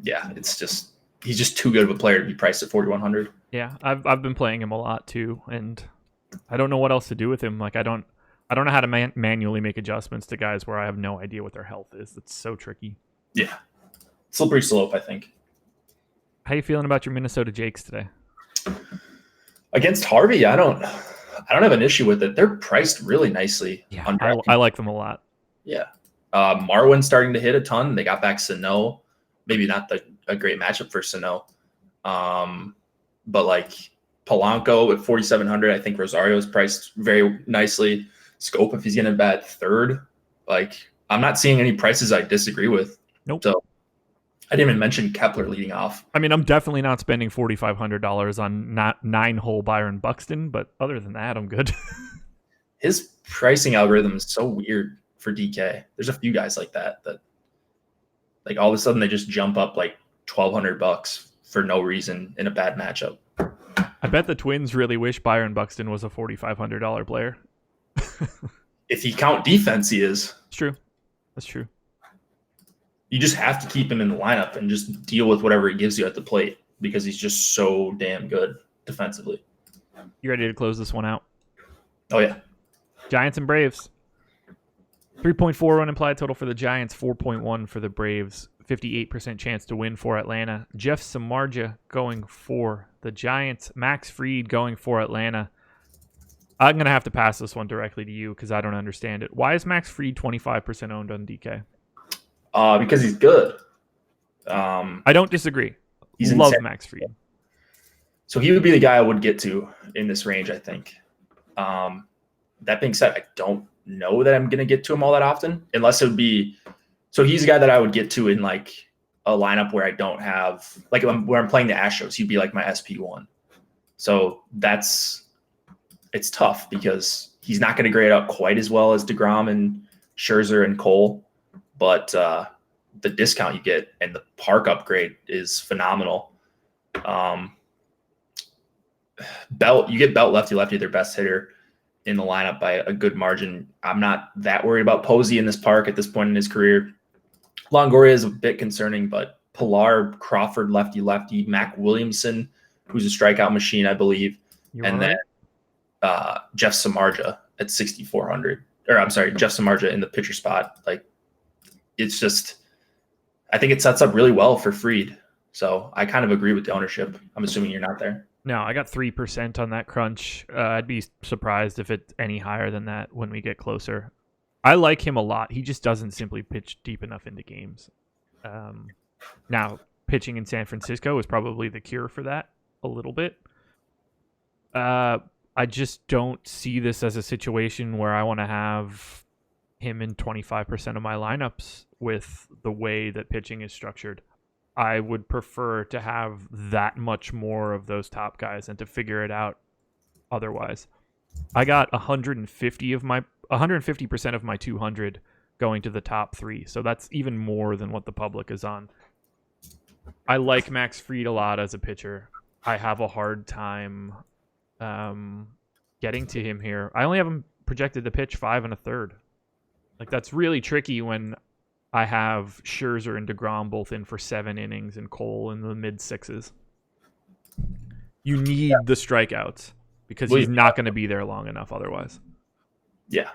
[SPEAKER 2] Yeah, it's just he's just too good of a player to be priced at $4,100.
[SPEAKER 1] Yeah, I've been playing him a lot too, and I don't know what else to do with him. Like I don't know how to manually make adjustments to guys where I have no idea what their health is. It's so tricky.
[SPEAKER 2] Yeah, slippery slope, I think.
[SPEAKER 1] How you feeling about your Minnesota Jakes today?
[SPEAKER 2] Against Harvey, I don't have an issue with it. They're priced really nicely.
[SPEAKER 1] Yeah, I like them a lot.
[SPEAKER 2] Yeah. Marwin's starting to hit a ton. They got back Sano. Maybe not a great matchup for Sano. But like Polanco at 4,700, I think Rosario's priced very nicely. Scope, if he's going to bat third, like I'm not seeing any prices I disagree with.
[SPEAKER 1] Nope.
[SPEAKER 2] So I didn't even mention Kepler leading off.
[SPEAKER 1] I mean, I'm definitely not spending $4,500 on not 9-hole Byron Buxton, but other than that, I'm good.
[SPEAKER 2] His pricing algorithm is so weird for DK. There's a few guys like that like all of a sudden they just jump up like $1,200 for no reason in a bad matchup.
[SPEAKER 1] I bet the Twins really wish Byron Buxton was a $4,500 player.
[SPEAKER 2] If you count defense, he is.
[SPEAKER 1] It's true. That's true.
[SPEAKER 2] You just have to keep him in the lineup and just deal with whatever he gives you at the plate because he's just so damn good defensively.
[SPEAKER 1] You ready to close this one out?
[SPEAKER 2] Oh, yeah.
[SPEAKER 1] Giants and Braves. 3.4 run implied total for the Giants, 4.1 for the Braves. 58% chance to win for Atlanta. Jeff Samardzija going for the Giants. Max Fried going for Atlanta. I'm going to have to pass this one directly to you because I don't understand it. Why is Max Fried 25% owned on DK?
[SPEAKER 2] Because he's good.
[SPEAKER 1] I don't disagree.
[SPEAKER 2] He's
[SPEAKER 1] love
[SPEAKER 2] insane.
[SPEAKER 1] Max Fried.
[SPEAKER 2] So he would be the guy I would get to in this range, I think. That being said, I don't know that I'm going to get to him all that often, unless it would be. So he's a guy that I would get to in like a lineup where I don't have, like where I'm playing the Astros, he'd be like my SP1. So it's tough because he's not going to grade out quite as well as DeGrom and Scherzer and Cole. But the discount you get and the park upgrade is phenomenal. Belt, you get Belt lefty, their best hitter in the lineup by a good margin. I'm not that worried about Posey in this park at this point in his career. Longoria is a bit concerning, but Pilar, Crawford, lefty, Mac Williamson, who's a strikeout machine, I believe, and then Jeff Samardzija at 6,400. Or I'm sorry, Jeff Samardzija in the pitcher spot. Like, it's just, I think it sets up really well for Fried. So I kind of agree with the ownership. I'm assuming you're not there.
[SPEAKER 1] No, I got 3% on that crunch. I'd be surprised if it's any higher than that when we get closer. I like him a lot. He just doesn't simply pitch deep enough into games. Now, pitching in San Francisco is probably the cure for that a little bit. I just don't see this as a situation where I want to have him in 25% of my lineups with the way that pitching is structured. I would prefer to have that much more of those top guys and to figure it out otherwise. I got 150% of my 200 going to the top three. So that's even more than what the public is on. I like Max Fried a lot as a pitcher. I have a hard time getting to him here. I only have him projected to pitch 5 1/3. Like, that's really tricky when I have Scherzer and DeGrom both in for 7 innings and Cole in the mid-6s. You need the strikeouts because he's not going to be there long enough otherwise.
[SPEAKER 2] Yeah.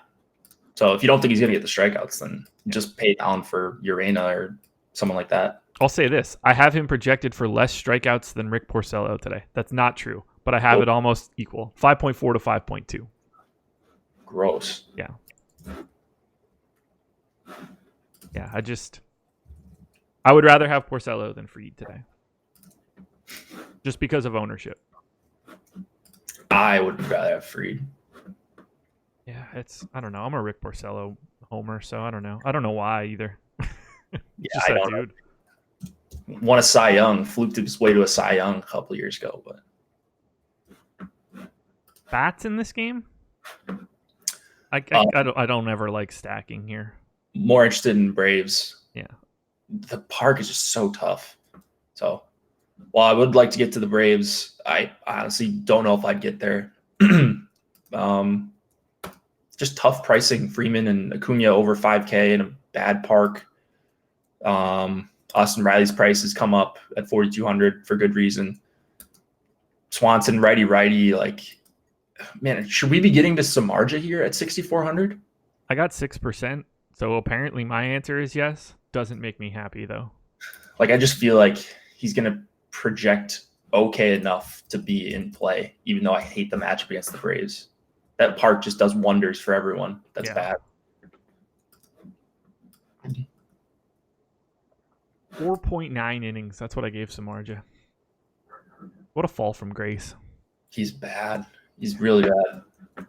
[SPEAKER 2] So if you don't think he's going to get the strikeouts, then just pay down for Urena or someone like that.
[SPEAKER 1] I'll say this. I have him projected for less strikeouts than Rick Porcello today. That's not true, but I have it almost equal. 5.4 to 5.2.
[SPEAKER 2] Gross.
[SPEAKER 1] Yeah. Yeah, I would rather have Porcello than Fried today. Just because of ownership.
[SPEAKER 2] I would rather have Fried.
[SPEAKER 1] Yeah, I don't know. I'm a Rick Porcello homer, so I don't know. I don't know why either.
[SPEAKER 2] Yeah, I don't know. Won a Cy Young, fluked his way to a Cy Young a couple of years ago, but
[SPEAKER 1] bats in this game? I don't ever like stacking here.
[SPEAKER 2] More interested in Braves.
[SPEAKER 1] Yeah.
[SPEAKER 2] The park is just so tough. So while I would like to get to the Braves, I honestly don't know if I'd get there. Just tough pricing. Freeman and Acuna over 5K in a bad park. Austin Riley's price has come up at 4,200 for good reason. Swanson righty. Like, man, should we be getting to Samardzija here at 6,400?
[SPEAKER 1] I got 6%, so apparently my answer is yes. Doesn't make me happy though.
[SPEAKER 2] Like, I just feel like he's gonna project okay enough to be in play, even though I hate the matchup against the Braves. That park just does wonders for everyone. That's bad.
[SPEAKER 1] 4.9 innings. That's what I gave Samardzija. What a fall from grace.
[SPEAKER 2] He's bad. He's really bad.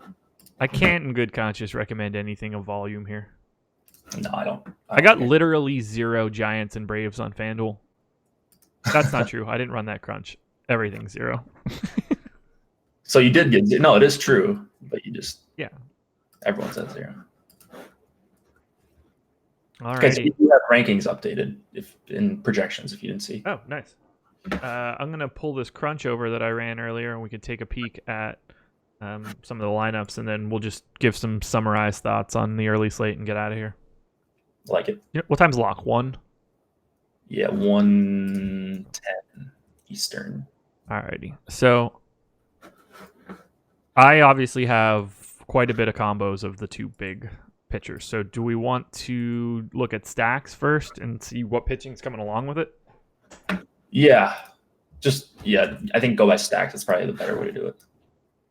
[SPEAKER 1] I can't in good conscience recommend anything of volume here.
[SPEAKER 2] No, I don't.
[SPEAKER 1] I got literally 0 Giants and Braves on FanDuel. That's not true. I didn't run that crunch. Everything's 0.
[SPEAKER 2] So you did get – no, it is true. But you just –
[SPEAKER 1] yeah.
[SPEAKER 2] Everyone says 0.
[SPEAKER 1] All right.
[SPEAKER 2] Because you have rankings updated in projections if you didn't see.
[SPEAKER 1] Oh, nice. I'm going to pull this crunch over that I ran earlier, and we could take a peek at some of the lineups, and then we'll just give some summarized thoughts on the early slate and get out of here.
[SPEAKER 2] Like it.
[SPEAKER 1] What time's lock? 1?
[SPEAKER 2] Yeah, 1:10 Eastern.
[SPEAKER 1] All righty. So I obviously have quite a bit of combos of the two big pitchers. So do we want to look at stacks first and see what pitching's coming along with it?
[SPEAKER 2] Yeah. I think go by stacks. That's probably the better way to do it.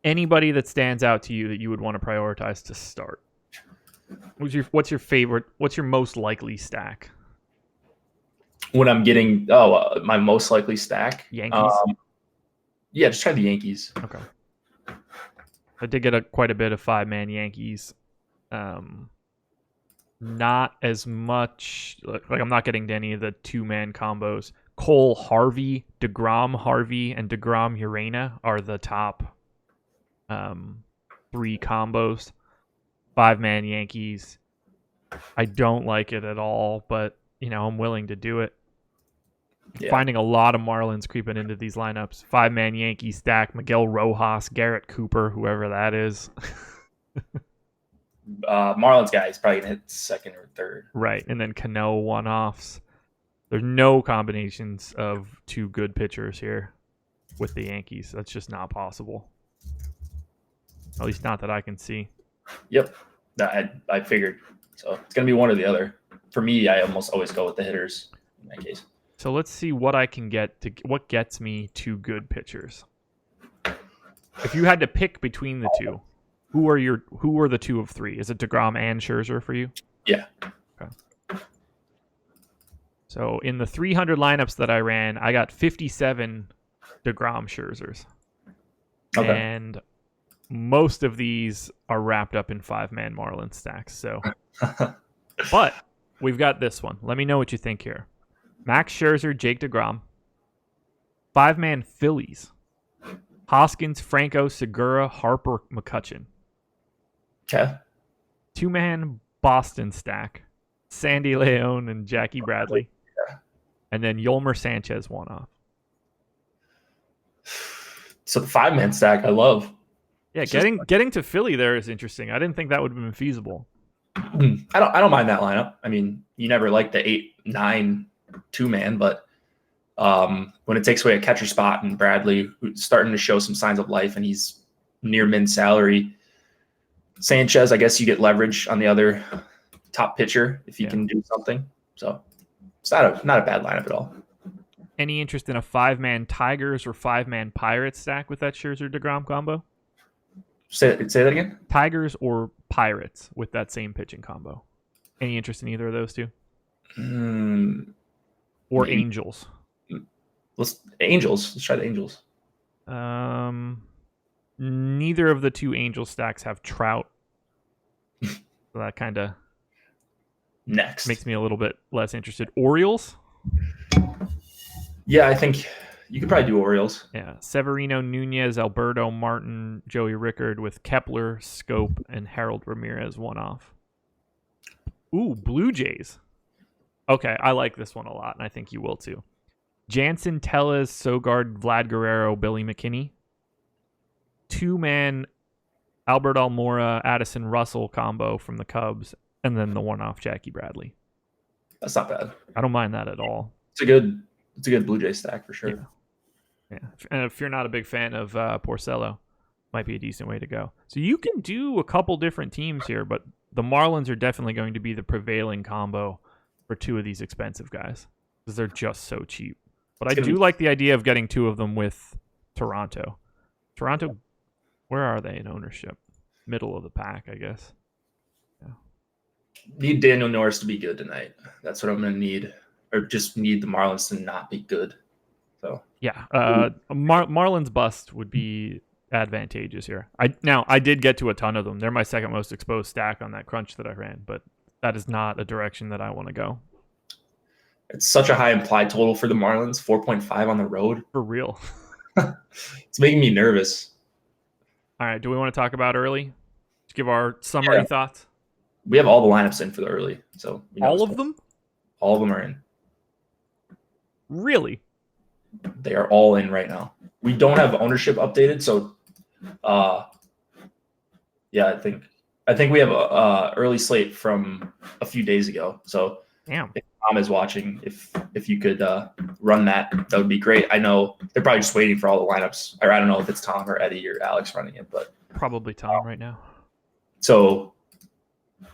[SPEAKER 1] Anybody that stands out to you that you would want to prioritize to start? What's your favorite? What's your most likely stack?
[SPEAKER 2] When I'm getting my most likely stack,
[SPEAKER 1] Yankees.
[SPEAKER 2] Yeah, just try the Yankees.
[SPEAKER 1] Okay. I did get quite a bit of 5-man Yankees. Not as much. Like I'm not getting to any of the 2-man combos. Cole Harvey, DeGrom Harvey, and DeGrom Urena are the top 3 combos. 5-man Yankees. I don't like it at all, but I'm willing to do it. Yeah. Finding a lot of Marlins creeping into these lineups. 5-man Yankee stack, Miguel Rojas, Garrett Cooper, whoever that is.
[SPEAKER 2] Marlins guy is probably going to hit second or third.
[SPEAKER 1] Right, and then Cano one-offs. There's no combinations of 2 good pitchers here with the Yankees. That's just not possible. At least not that I can see.
[SPEAKER 2] Yep, I figured. So it's going to be one or the other. For me, I almost always go with the hitters in that case.
[SPEAKER 1] So let's see what I can get what gets me 2 good pitchers. If you had to pick between the 2, who are the 2 of 3? Is it DeGrom and Scherzer for you?
[SPEAKER 2] Yeah.
[SPEAKER 1] Okay. So in the 300 lineups that I ran, I got 57 DeGrom Scherzers. Okay. And most of these are wrapped up in 5-man Marlin stacks. So, but we've got this one. Let me know what you think here. Max Scherzer, Jake DeGrom. 5-man Phillies. Hoskins, Franco, Segura, Harper, McCutchen.
[SPEAKER 2] Okay.
[SPEAKER 1] 2-man Boston stack. Sandy Leon and Jackie Bradley.
[SPEAKER 2] Yeah.
[SPEAKER 1] And then Yolmer Sanchez one-off.
[SPEAKER 2] So the 5-man stack, I love.
[SPEAKER 1] Yeah, getting to Philly there is interesting. I didn't think that would have been feasible.
[SPEAKER 2] I don't mind that lineup. I mean, you never like the 8-9 2-man, but when it takes away a catcher spot and Bradley who's starting to show some signs of life and he's near min salary, Sanchez, I guess you get leverage on the other top pitcher if you can do something. So it's not a bad lineup at all.
[SPEAKER 1] Any interest in a 5-man Tigers or 5-man Pirates stack with that Scherzer DeGrom combo?
[SPEAKER 2] Say that again.
[SPEAKER 1] Tigers or Pirates with that same pitching combo. Any interest in either of those two? Or
[SPEAKER 2] Maybe.
[SPEAKER 1] Angels?
[SPEAKER 2] Angels. Let's try the Angels.
[SPEAKER 1] Neither of the two Angel stacks have Trout. So that kind of makes me a little bit less interested. Orioles?
[SPEAKER 2] Yeah, I think you could probably do Orioles.
[SPEAKER 1] Yeah. Severino, Nunez, Alberto, Martin, Joey Rickard with Kepler, Scope, and Harold Ramirez one off. Ooh, Blue Jays. Okay, I like this one a lot, and I think you will too. Jansen, Tellez, Sogard, Vlad Guerrero, Billy McKinney. 2-man Albert Almora, Addison Russell combo from the Cubs, and then the one-off Jackie Bradley.
[SPEAKER 2] That's not bad.
[SPEAKER 1] I don't mind that at all.
[SPEAKER 2] It's a good Blue Jay stack for sure.
[SPEAKER 1] Yeah. And if you're not a big fan of Porcello, might be a decent way to go. So you can do a couple different teams here, but the Marlins are definitely going to be the prevailing combo for two of these expensive guys because they're just so cheap. But I do like the idea of getting two of them with Toronto. Toronto, where are they in ownership? Middle of the pack, I guess. Yeah.
[SPEAKER 2] Need Daniel Norris to be good tonight. That's what I'm going to need. Or just need the Marlins to not be good. So
[SPEAKER 1] yeah, Marlins bust would be advantageous here. I did get to a ton of them. They're my second most exposed stack on that crunch that I ran, but that is not a direction that I want to go.
[SPEAKER 2] It's such a high implied total for the Marlins, 4.5 on the road.
[SPEAKER 1] For real.
[SPEAKER 2] It's making me nervous.
[SPEAKER 1] All right, do we want to talk about early? Let's give our summary thoughts.
[SPEAKER 2] We have all the lineups in for the early. So
[SPEAKER 1] all of them?
[SPEAKER 2] All of them are in.
[SPEAKER 1] Really?
[SPEAKER 2] They are all in right now. We don't have ownership updated, so yeah, I think we have a early slate from a few days ago. So
[SPEAKER 1] damn.
[SPEAKER 2] If Tom is watching, if you could run that would be great. I know they're probably just waiting for all the lineups. Or I don't know if it's Tom or Eddie or Alex running it, but
[SPEAKER 1] probably Tom right now.
[SPEAKER 2] So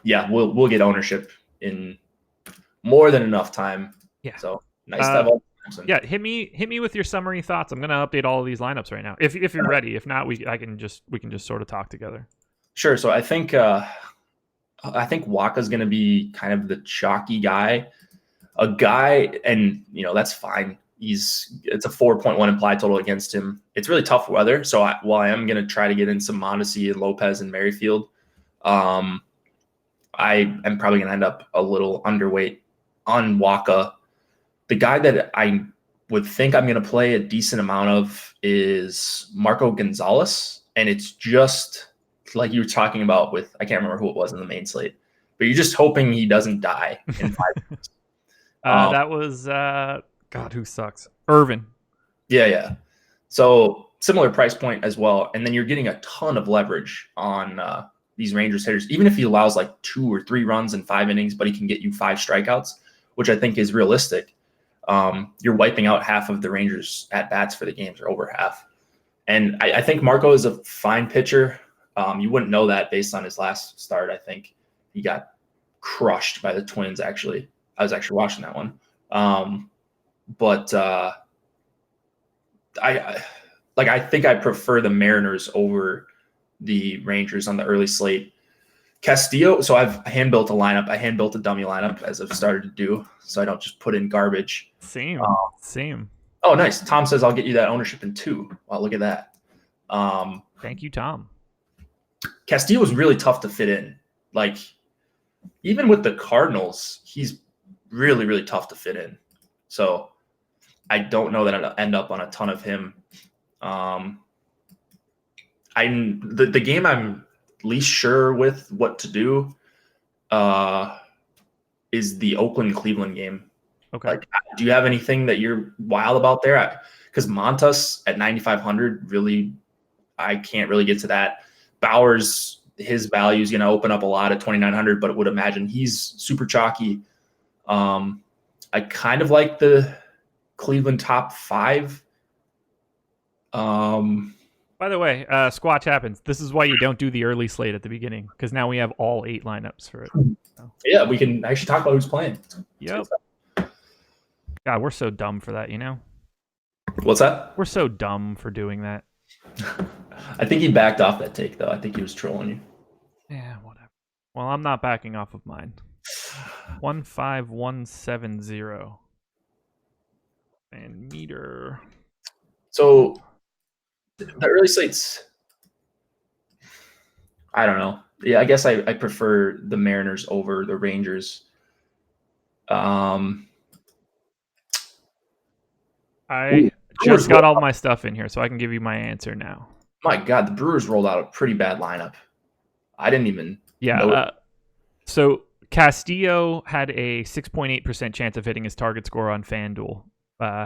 [SPEAKER 2] yeah, we'll get ownership in more than enough time.
[SPEAKER 1] Yeah.
[SPEAKER 2] So nice to have all.
[SPEAKER 1] Yeah, hit me with your summary thoughts. I'm gonna update all of these lineups right now. If you're ready. If not, we can just sort of talk together. Sure.
[SPEAKER 2] So I think Waka's gonna be kind of the chalky guy. A guy, and that's fine. It's a 4.1 implied total against him. It's really tough weather. So while I am gonna try to get in some Mondesi and Lopez and Merrifield, I am probably gonna end up a little underweight on Waka. The guy that I would think I'm going to play a decent amount of is Marco Gonzalez. And it's just like you were talking about with, I can't remember who it was in the main slate, but you're just hoping he doesn't die in 5 minutes.
[SPEAKER 1] That was, God, who sucks? Irvin.
[SPEAKER 2] Yeah. So similar price point as well. And then you're getting a ton of leverage on these Rangers hitters. Even if he allows like 2 or 3 runs in 5 innings, but he can get you 5 strikeouts, which I think is realistic. You're wiping out half of the Rangers at bats for the games, or over half. And I think Marco is a fine pitcher. You wouldn't know that based on his last start. I think he got crushed by the Twins. Actually, I was actually watching that one. But I think I prefer the Mariners over the Rangers on the early slate. Castillo, so I've hand-built a lineup. I hand-built a dummy lineup, as I've started to do, so I don't just put in garbage.
[SPEAKER 1] Same.
[SPEAKER 2] Oh, nice. Tom says I'll get you that ownership in 2. Wow, look at that.
[SPEAKER 1] Thank you, Tom.
[SPEAKER 2] Castillo was really tough to fit in. Like, even with the Cardinals, he's really, really tough to fit in. So I don't know that I'll end up on a ton of him. The game I'm least sure with what to do is the Oakland-Cleveland game.
[SPEAKER 1] Okay.
[SPEAKER 2] Like, do you have anything that you're wild about there? Because Montas at 9,500, really, I can't really get to that. Bowers, his value is going to open up a lot at 2,900, but I would imagine he's super chalky. I kind of like the Cleveland top 5.
[SPEAKER 1] By the way, Squatch happens. This is why you don't do the early slate at the beginning, because now we have all 8 lineups for it. So.
[SPEAKER 2] Yeah, we can actually talk about who's playing.
[SPEAKER 1] Yep. God, we're so dumb for that,
[SPEAKER 2] What's that?
[SPEAKER 1] We're so dumb for doing that.
[SPEAKER 2] I think he backed off that take, though. I think he was trolling you.
[SPEAKER 1] Yeah, whatever. Well, I'm not backing off of mine. 15170. And meter.
[SPEAKER 2] So the early slates, I don't know. Yeah, I guess I prefer the Mariners over the Rangers.
[SPEAKER 1] I just got all my stuff in here, so I can give you my answer now.
[SPEAKER 2] My God, the Brewers rolled out a pretty bad lineup. I didn't even know.
[SPEAKER 1] So Castillo had a 6.8% chance of hitting his target score on FanDuel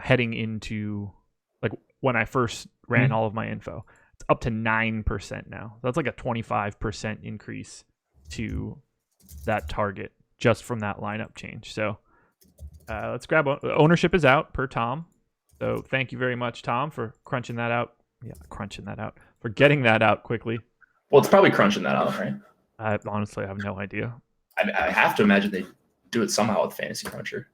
[SPEAKER 1] heading into, like, when I first ran all of my info. It's up to 9% now. That's like a 25% increase to that target just from that lineup change. So let's grab ownership is out per Tom. So thank you very much, Tom, for crunching that out. Yeah, for getting that out quickly.
[SPEAKER 2] Well, it's probably crunching that out, right?
[SPEAKER 1] I honestly have no idea.
[SPEAKER 2] I have to imagine they do it somehow with Fantasy Cruncher.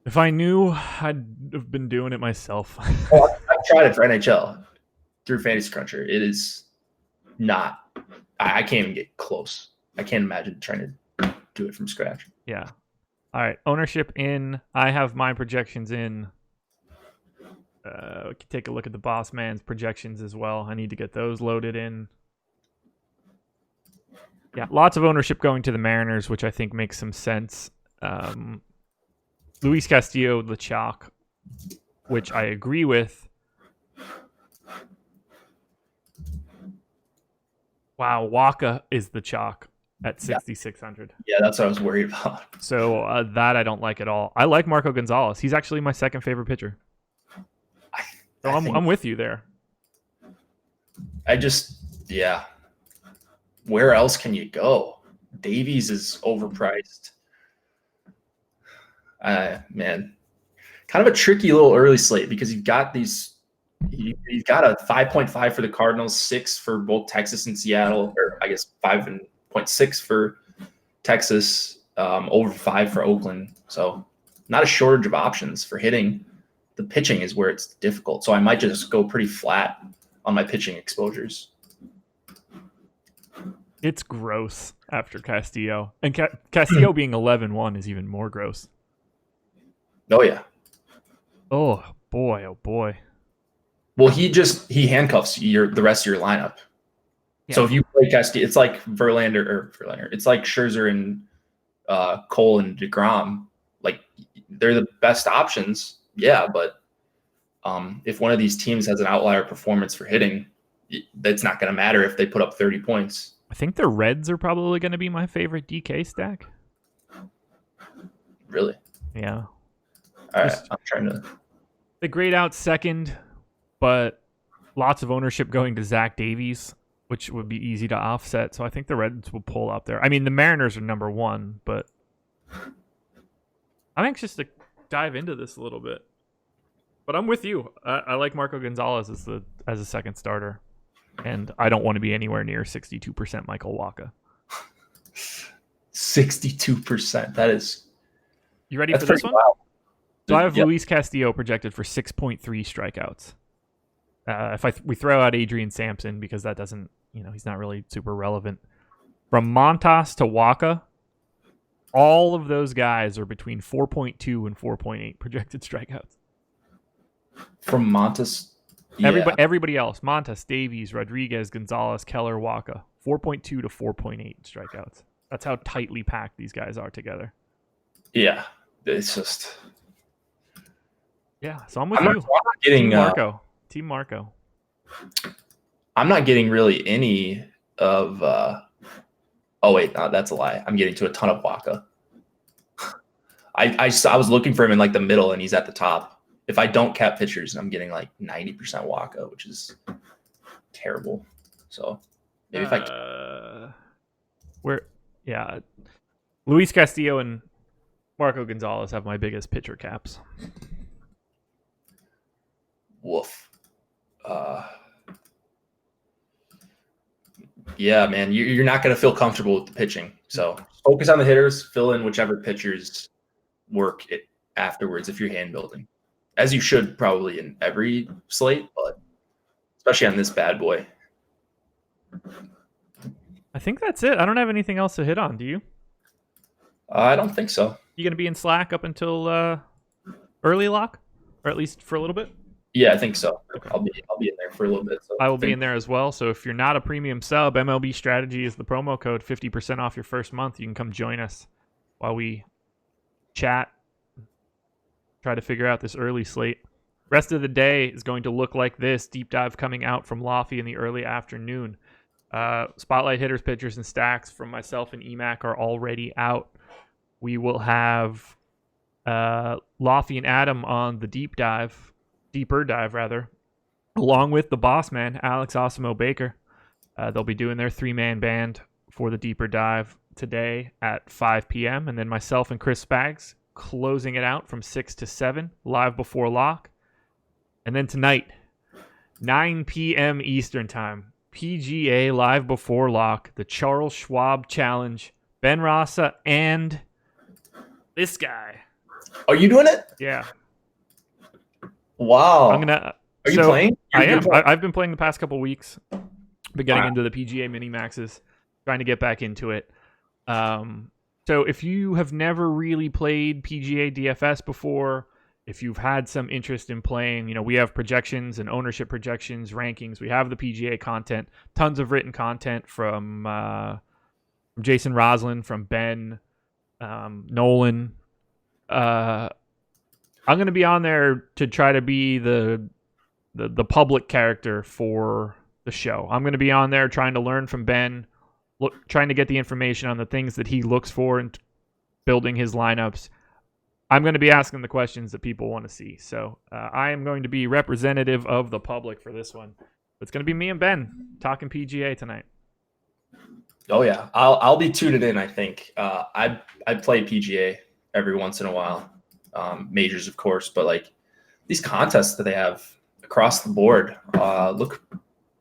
[SPEAKER 1] If I knew, I'd have been doing it myself.
[SPEAKER 2] Well, I've tried it for NHL through Fantasy Cruncher. It is not. I can't even get close. I can't imagine trying to do it from scratch.
[SPEAKER 1] Yeah. All right. Ownership in. I have my projections in. We can take a look at the boss man's projections as well. I need to get those loaded in. Yeah, lots of ownership going to the Mariners, which I think makes some sense. Luis Castillo, the chalk, which I agree with. Wow, Waka is the chalk at 6,600.
[SPEAKER 2] Yeah, that's what I was worried about.
[SPEAKER 1] So that I don't like at all. I like Marco Gonzalez. He's actually my second favorite pitcher. So I'm with you there.
[SPEAKER 2] Yeah. Where else can you go? Davies is overpriced. Man, kind of a tricky little early slate because you've got these. You've got a 5.5 for the Cardinals, 6 for both Texas and Seattle, or I guess 5.6 for Texas, over 5 for Oakland. So not a shortage of options for hitting. The pitching is where it's difficult. So I might just go pretty flat on my pitching exposures.
[SPEAKER 1] It's gross after Castillo. And Castillo being 11-1 is even more gross.
[SPEAKER 2] Oh, yeah.
[SPEAKER 1] Oh, boy. Oh, boy.
[SPEAKER 2] Well, he handcuffs the rest of your lineup. Yeah. So if you play Castillo, it's like Verlander. It's like Scherzer and Cole and DeGrom. Like, they're the best options. Yeah, but if one of these teams has an outlier performance for hitting, that's not going to matter if they put up 30 points.
[SPEAKER 1] I think the Reds are probably going to be my favorite DK stack.
[SPEAKER 2] Really?
[SPEAKER 1] Yeah.
[SPEAKER 2] All right, I'm trying to.
[SPEAKER 1] They grade out second, but lots of ownership going to Zach Davies, which would be easy to offset. So I think the Reds will pull up there. I mean, the Mariners are number 1, but I'm anxious to dive into this a little bit. But I'm with you. I like Marco Gonzalez as a second starter. And I don't want to be anywhere near 62% Michael Wacha.
[SPEAKER 2] 62%. That is.
[SPEAKER 1] You ready for this one?
[SPEAKER 2] Wild.
[SPEAKER 1] So I have Luis Castillo projected for 6.3 strikeouts. If we throw out Adrian Sampson, because that doesn't, he's not really super relevant. From Montas to Wacha, all of those guys are between 4.2 and 4.8 projected strikeouts.
[SPEAKER 2] From Montas. Yeah.
[SPEAKER 1] Everybody else, Montas, Davies, Rodriguez, Gonzalez, Keller, Wacha, 4.2 to 4.8 strikeouts. That's how tightly packed these guys are together.
[SPEAKER 2] Yeah, it's just.
[SPEAKER 1] Yeah, so I'm with you.
[SPEAKER 2] I'm not getting
[SPEAKER 1] Team Marco.
[SPEAKER 2] I'm not getting really any of. Oh wait, no, that's a lie. I'm getting to a ton of Wacha. I was looking for him in like the middle, and he's at the top. If I don't cap pitchers, I'm getting like 90% Wacha, which is terrible. So maybe if
[SPEAKER 1] Luis Castillo and Marco Gonzalez have my biggest pitcher caps.
[SPEAKER 2] Woof. Yeah, man, you're not going to feel comfortable with the pitching. So focus on the hitters, fill in whichever pitchers work it afterwards if you're hand building. as you should probably in every slate, but especially on this bad boy.
[SPEAKER 1] I think that's it. I don't have anything else to hit on. Do you?
[SPEAKER 2] I don't think so.
[SPEAKER 1] You going to be in Slack up until early lock, or at least for a little bit?
[SPEAKER 2] Yeah, I think so. Okay. I'll be in there for a little bit. So
[SPEAKER 1] I will be in there as well. So if you're not a premium sub, MLB Strategy is the promo code, 50% off your first month. You can come join us while we chat, try to figure out this early slate. Rest of the day is going to look like this. Deep dive coming out from Lofty in the early afternoon. Spotlight hitters, pitchers, and stacks from myself and EMAC are already out. We will have Lofty and Adam on the deeper dive, along with the boss man, Alex Osimo Baker. They'll be doing their 3-man band for the deeper dive today at 5 p.m. And then myself and Chris Spags closing it out from 6 to 7, live before lock. And then tonight, 9 p.m. Eastern time, PGA live before lock, the Charles Schwab Challenge, Ben Rasa and this guy.
[SPEAKER 2] Are you doing it?
[SPEAKER 1] Yeah.
[SPEAKER 2] Wow.
[SPEAKER 1] Are
[SPEAKER 2] you playing?
[SPEAKER 1] I am. I've been playing the past couple weeks. Been getting into the PGA mini maxes, trying to get back into it. So if you have never really played PGA DFS before, if you've had some interest in playing, we have projections and ownership projections, rankings. We have the PGA content, tons of written content from Jason Roslin, from Ben, Nolan. I'm going to be on there to try to be the public character for the show. I'm going to be on there trying to learn from Ben, trying to get the information on the things that he looks for in building his lineups. I'm going to be asking the questions that people want to see. So I am going to be representative of the public for this one. It's going to be me and Ben talking PGA tonight.
[SPEAKER 2] Oh yeah, I'll be tuning in. I think I play PGA every once in a while, majors of course, but like these contests that they have across the board look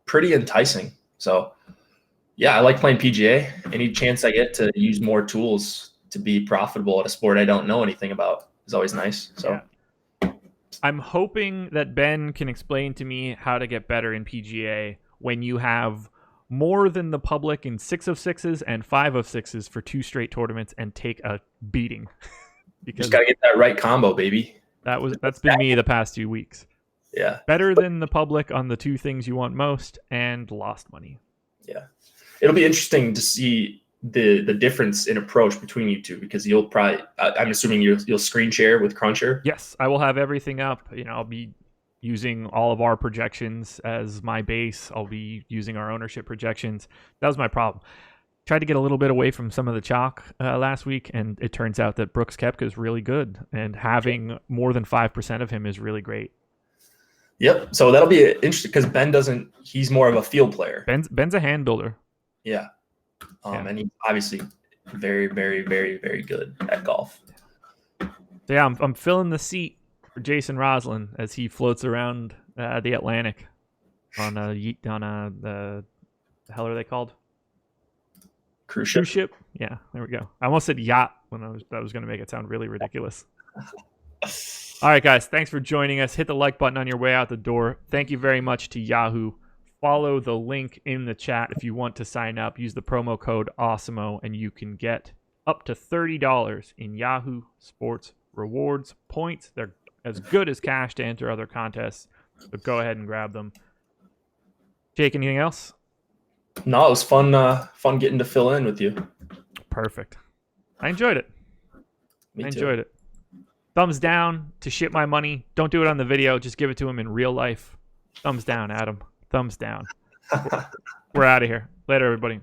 [SPEAKER 2] pretty enticing. So yeah, I like playing PGA. Any chance I get to use more tools to be profitable at a sport I don't know anything about is always nice. So
[SPEAKER 1] yeah. I'm hoping that Ben can explain to me how to get better in PGA when you have more than the public in 6 of 6s and 5 of 6s for 2 straight tournaments and take a beating.
[SPEAKER 2] Because just gotta get that right combo, baby.
[SPEAKER 1] That's been me the past 2 weeks.
[SPEAKER 2] Yeah.
[SPEAKER 1] Better than the public on the 2 things you want most and lost money.
[SPEAKER 2] Yeah. It'll be interesting to see the difference in approach between you two, because you'll probably I'm assuming you'll screen share with Cruncher.
[SPEAKER 1] Yes, I will have everything up. I'll be using all of our projections as my base. I'll be using our ownership projections. That was my problem. Tried to get a little bit away from some of the chalk last week, and it turns out that Brooks Koepka is really good, and having more than 5% of him is really great.
[SPEAKER 2] Yep. So that'll be interesting because Ben he's more of a field player.
[SPEAKER 1] Ben's a hand builder.
[SPEAKER 2] Yeah. And he's obviously very, very, very, very good at golf.
[SPEAKER 1] So yeah, I'm filling the seat for Jason Roslin as he floats around the Atlantic on the hell are they called?
[SPEAKER 2] Cruise
[SPEAKER 1] ship. Yeah, there we go. I almost said yacht when I was going to make it sound really ridiculous. All right, guys, thanks for joining us. Hit the like button on your way out the door. Thank you very much to Yahoo. Follow the link in the chat if you want to sign up. Use the promo code AWESOMO, and you can get up to $30 in Yahoo Sports rewards points. They're as good as cash to enter other contests, so go ahead and grab them. Jake, anything else?
[SPEAKER 2] No, it was fun getting to fill in with you.
[SPEAKER 1] Perfect. I enjoyed it.
[SPEAKER 2] Me
[SPEAKER 1] I
[SPEAKER 2] too.
[SPEAKER 1] enjoyed it. Thumbs down to ship my money. Don't do it on the video. Just give it to him in real life. Thumbs down, Adam. Thumbs down. We're out of here. Later, everybody.